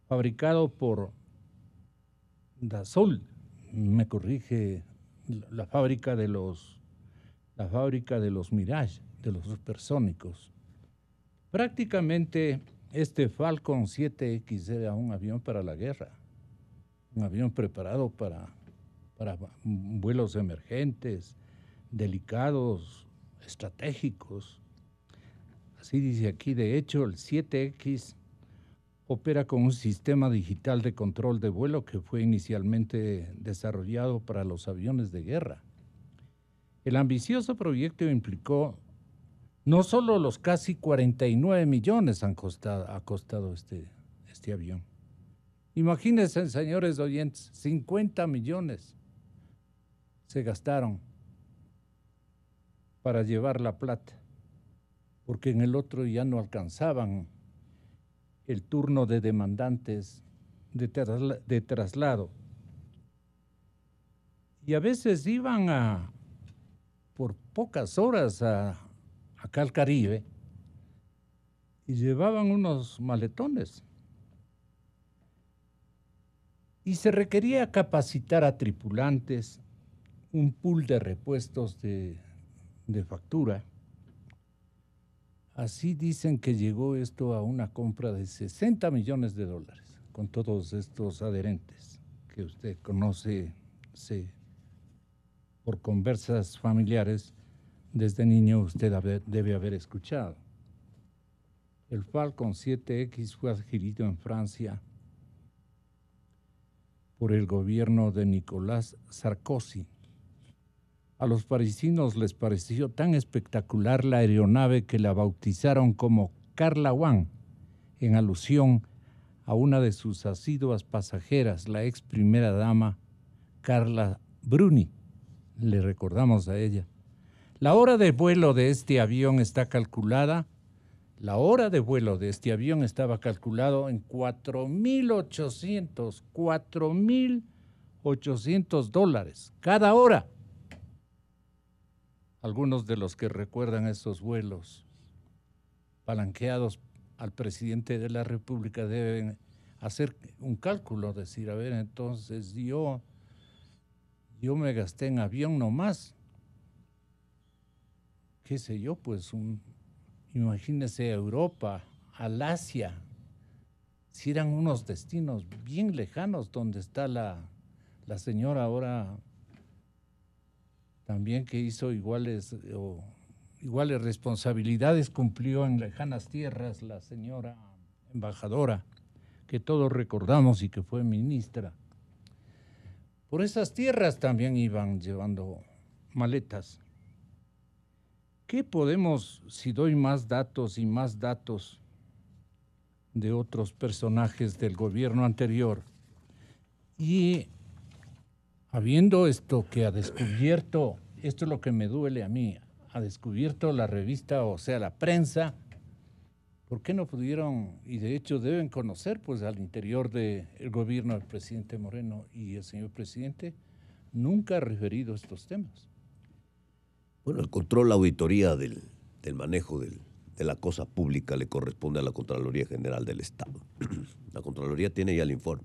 fabricado por Dassault, me corrige, la fábrica de los Mirage, de los supersónicos. Prácticamente este Falcon 7X era un avión para la guerra, un avión preparado para vuelos emergentes, delicados, estratégicos. Así dice aquí, de hecho, el 7X opera con un sistema digital de control de vuelo que fue inicialmente desarrollado para los aviones de guerra. El ambicioso proyecto implicó no solo los casi 49 millones ha costado este avión. Imagínense, señores oyentes, 50 millones se gastaron para llevar la plata, porque en el otro ya no alcanzaban el turno de demandantes de traslado. Y a veces iban por pocas horas acá al Caribe y llevaban unos maletones. Y se requería capacitar a tripulantes, un pool de repuestos de factura. Así dicen que llegó esto a una compra de $60 millones, con todos estos adherentes que usted conoce por conversas familiares. Desde niño usted debe haber escuchado. El Falcon 7X fue adquirido en Francia por el gobierno de Nicolas Sarkozy. A los parisinos les pareció tan espectacular la aeronave que la bautizaron como Carla One, en alusión a una de sus asiduas pasajeras, la ex primera dama Carla Bruni. Le recordamos a ella. La hora de vuelo de este avión estaba calculado en $4,800 cada hora. Algunos de los que recuerdan esos vuelos palanqueados al presidente de la República deben hacer un cálculo, decir, a ver, entonces yo Yo me gasté en avión nomás. Qué sé yo, pues imagínese Europa, al Asia. Si eran unos destinos bien lejanos donde está la señora ahora también que hizo iguales responsabilidades, cumplió en lejanas tierras la señora embajadora, que todos recordamos y que fue ministra. Por esas tierras también iban llevando maletas. ¿Qué podemos, si doy más datos y más datos de otros personajes del gobierno anterior? Y habiendo esto que ha descubierto, esto es lo que me duele a mí, ha descubierto la revista, o sea, la prensa, ¿por qué no pudieron, y de hecho deben conocer, pues al interior del gobierno del presidente Moreno y el señor presidente, nunca ha referido estos temas? Bueno, el control, la auditoría del manejo de la cosa pública le corresponde a la Contraloría General del Estado. La Contraloría tiene ya el informe,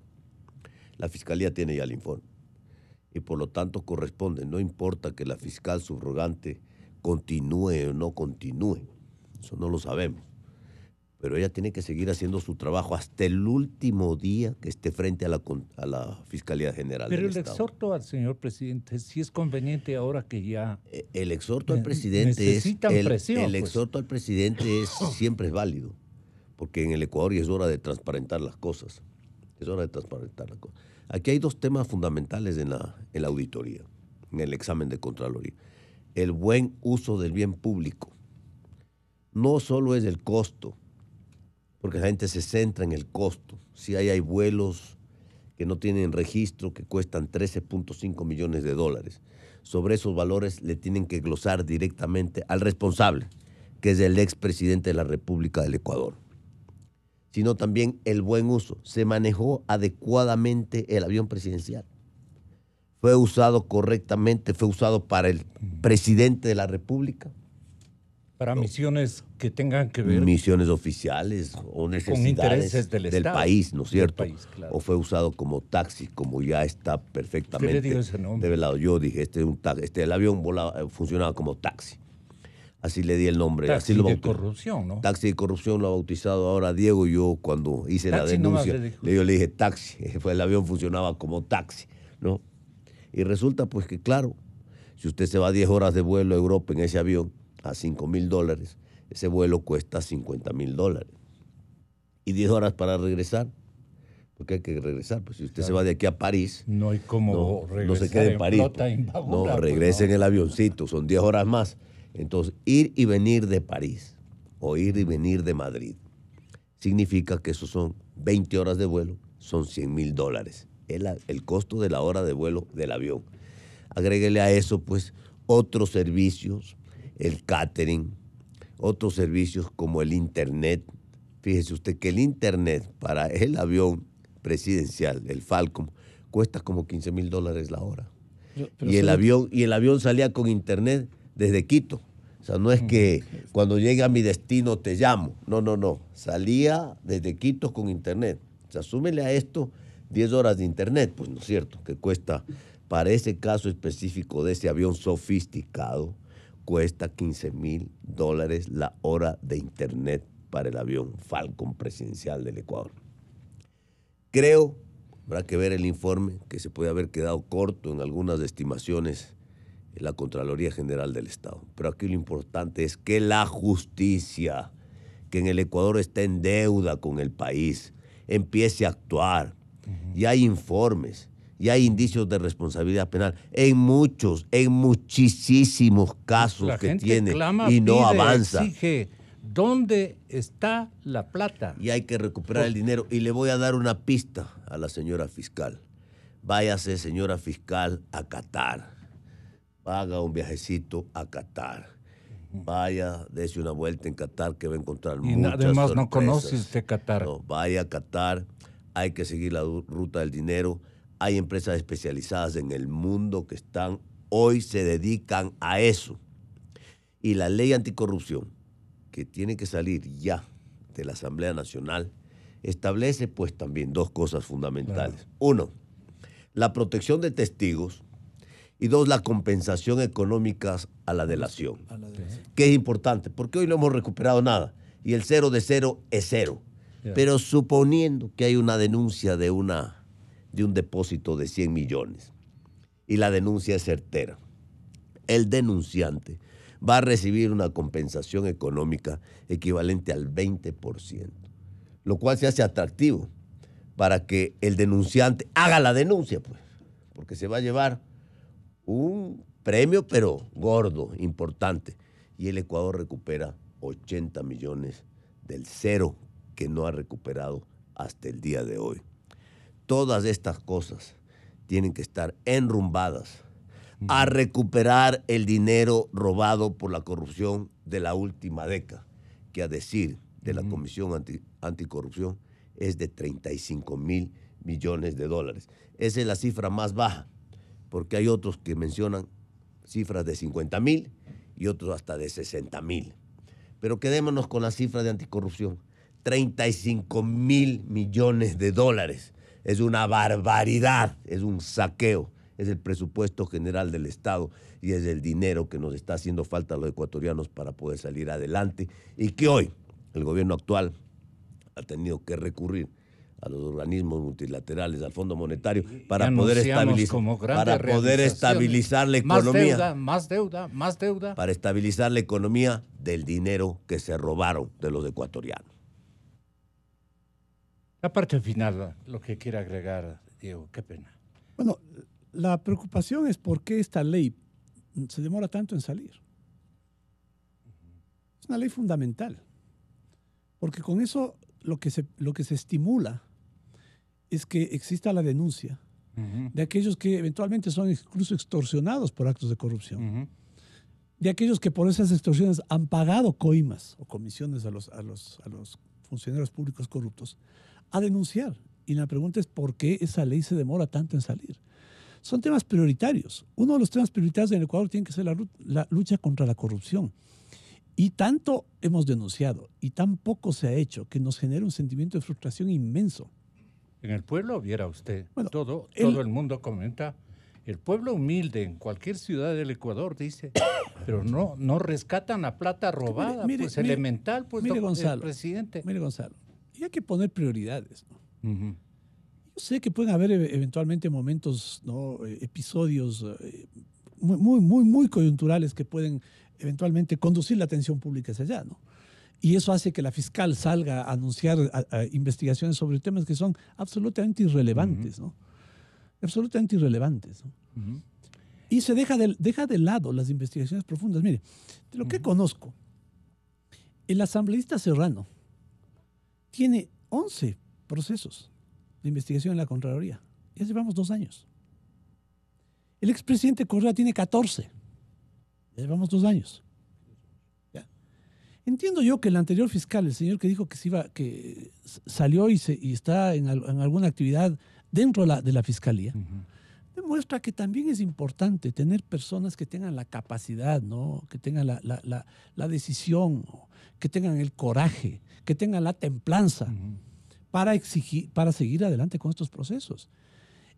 la Fiscalía tiene ya el informe, y por lo tanto corresponde, no importa que la fiscal subrogante continúe o no continúe, eso no lo sabemos, pero ella tiene que seguir haciendo su trabajo hasta el último día que esté frente a la Fiscalía General del Estado. Pero el exhorto al señor presidente, si es conveniente ahora que ya... El exhorto al presidente exhorto al presidente siempre es válido, porque en el Ecuador es hora de transparentar las cosas. Es hora de transparentar las cosas. Aquí hay dos temas fundamentales en la auditoría, en el examen de Contraloría. El buen uso del bien público. No solo es el costo, porque la gente se centra en el costo. Si hay vuelos que no tienen registro, que cuestan 13.5 millones de dólares. Sobre esos valores le tienen que glosar directamente al responsable, que es el expresidente de la República del Ecuador. Sino también el buen uso. Se manejó adecuadamente el avión presidencial. Fue usado correctamente, fue usado para el presidente de la República. Para misiones que tengan que ver... Misiones oficiales o necesidades del país, ¿no es cierto? País, claro. O fue usado como taxi, como ya está perfectamente ¿Qué le dio ese nombre? Develado. Yo dije, el avión funcionaba como taxi. Así le di el nombre. Taxi así de corrupción, ¿no? Taxi de corrupción lo ha bautizado ahora Diego. Yo cuando hice la denuncia, le dije taxi. El avión funcionaba como taxi, ¿no? Y resulta pues que claro, si usted se va 10 horas de vuelo a Europa en ese avión, a $5,000, ese vuelo cuesta $50,000. Y 10 horas para regresar, porque hay que regresar. Pues si usted se va de aquí a París, no hay como regresar, no se quede en París. No, regrese en el avioncito, son 10 horas más. Entonces, ir y venir de París o ir y venir de Madrid significa que eso son 20 horas de vuelo, son $100,000. El costo de la hora de vuelo del avión. Agréguele a eso, pues, otros servicios, el catering, otros servicios como el internet. Fíjese usted que el internet para el avión presidencial, el Falcon, cuesta como $15,000 la hora. Y el avión salía con internet desde Quito. O sea, no es que cuando llegue a mi destino te llamo. No. Salía desde Quito con internet. O sea, súmele a esto 10 horas de internet, pues no es cierto, que cuesta, para ese caso específico de ese avión sofisticado, cuesta $15,000 la hora de internet para el avión Falcon presidencial del Ecuador. Creo, habrá que ver el informe, que se puede haber quedado corto en algunas estimaciones en la Contraloría General del Estado. Pero aquí lo importante es que la justicia, que en el Ecuador está en deuda con el país, empiece a actuar. Ya hay informes, ya hay indicios de responsabilidad penal en muchísimos casos la que gente tiene clama, y no pide, avanza. Exige, ¿dónde está la plata? Y hay que recuperar el dinero. Y le voy a dar una pista a la señora fiscal. Váyase, señora fiscal, a Qatar. Haga un viajecito a Qatar. Vaya, dése una vuelta en Qatar que va a encontrar muchas además sorpresas. No conoce usted Qatar. No, vaya a Qatar, hay que seguir la ruta del dinero. Hay empresas especializadas en el mundo que hoy se dedican a eso. Y la ley anticorrupción, que tiene que salir ya de la Asamblea Nacional, establece pues también dos cosas fundamentales. Claro. Uno, la protección de testigos Y 2, la compensación económica a la delación. Que es importante, porque hoy no hemos recuperado nada. Y el 0 de 0 es 0. Pero suponiendo que hay una denuncia de un depósito de 100 millones y la denuncia es certera, el denunciante va a recibir una compensación económica equivalente al 20%, lo cual se hace atractivo para que el denunciante haga la denuncia, pues, porque se va a llevar un premio, pero gordo, importante, y el Ecuador recupera 80 millones del 0 que no ha recuperado hasta el día de hoy. Todas estas cosas tienen que estar enrumbadas a recuperar el dinero robado por la corrupción de la última década, que a decir de la Comisión Anticorrupción es de 35.000 millones de dólares. Esa es la cifra más baja, porque hay otros que mencionan cifras de 50.000 y otros hasta de 60.000. Pero quedémonos con la cifra de anticorrupción. 35.000 millones de dólares. Es una barbaridad, es un saqueo, es el presupuesto general del Estado y es el dinero que nos está haciendo falta a los ecuatorianos para poder salir adelante y que hoy el gobierno actual ha tenido que recurrir a los organismos multilaterales, al Fondo Monetario, para poder estabilizar la economía. Más deuda. Para estabilizar la economía del dinero que se robaron de los ecuatorianos. La parte final, lo que quiera agregar, Diego, qué pena. Bueno, la preocupación es por qué esta ley se demora tanto en salir. Es una ley fundamental, porque con eso lo que se estimula es que exista la denuncia de aquellos que eventualmente son incluso extorsionados por actos de corrupción, de aquellos que por esas extorsiones han pagado coimas o comisiones a los funcionarios públicos corruptos, a denunciar. Y la pregunta es por qué esa ley se demora tanto en salir. Son temas prioritarios. Uno de los temas prioritarios en el Ecuador tiene que ser la lucha contra la corrupción. Y tanto hemos denunciado y tan poco se ha hecho que nos genera un sentimiento de frustración inmenso. En el pueblo, viera usted, bueno, todo el mundo comenta, el pueblo humilde en cualquier ciudad del Ecuador dice, pero no rescatan la plata robada, elemental, pues, Gonzalo, presidente. Mire, Gonzalo, y hay que poner prioridades, ¿no? Yo sé que pueden haber eventualmente momentos, ¿no? Episodios muy coyunturales que pueden eventualmente conducir la atención pública hacia allá, ¿no? Y eso hace que la fiscal salga a anunciar investigaciones sobre temas que son absolutamente irrelevantes, ¿no? Absolutamente irrelevantes, ¿no? Y se deja de lado las investigaciones profundas. Mire, de lo que conozco, el asambleísta Serrano tiene 11 procesos de investigación en la Contraloría. Ya llevamos 2 años. El expresidente Correa tiene 14. Ya llevamos 2 años. ¿Ya? Entiendo yo que el anterior fiscal, el señor que dijo que salió y está en alguna actividad dentro de la fiscalía, demuestra que también es importante tener personas que tengan la capacidad, ¿no? Que tengan la decisión, que tengan el coraje, que tengan la templanza para seguir adelante con estos procesos.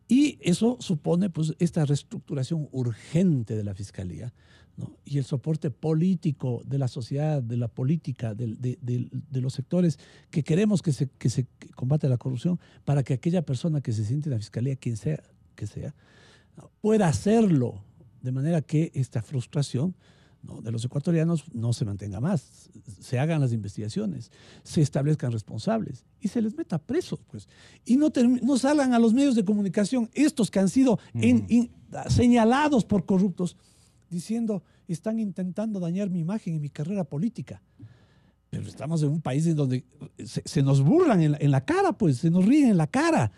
Y eso supone, pues, esta reestructuración urgente de la Fiscalía, ¿no? Y el soporte político de la sociedad, de la política, de los sectores que queremos que se combate la corrupción, para que aquella persona que se siente en la Fiscalía, quien sea que sea, ¿no? Pueda hacerlo de manera que esta frustración, ¿no? De los ecuatorianos no se mantenga más, se hagan las investigaciones, se establezcan responsables y se les meta presos, pues. Y no salgan a los medios de comunicación estos que han sido señalados por corruptos, diciendo, están intentando dañar mi imagen y mi carrera política. Pero estamos en un país en donde se nos burlan en la cara, pues, se nos ríen en la cara,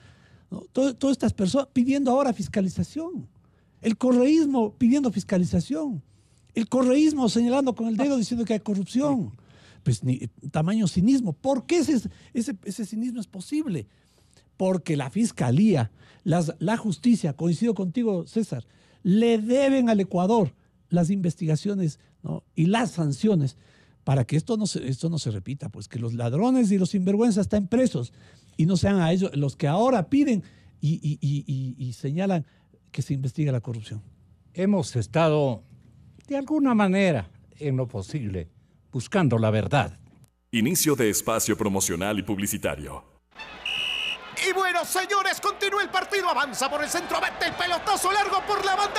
¿no? Todas estas personas pidiendo ahora fiscalización, el correísmo pidiendo fiscalización, el correísmo señalando con el dedo diciendo que hay corrupción. Pues tamaño cinismo. ¿Por qué ese cinismo es posible? Porque la Fiscalía, la justicia, coincido contigo, César, le deben al Ecuador las investigaciones, ¿no? Y las sanciones para que esto no se repita, pues que los ladrones y los sinvergüenzas estén presos y no sean a ellos los que ahora piden y señalan que se investigue la corrupción. hemos estado, de alguna manera, en lo posible, buscando la verdad. Inicio de espacio promocional y publicitario. Y bueno, señores, continúa el partido, avanza por el centro, mete el pelotazo largo por la banda.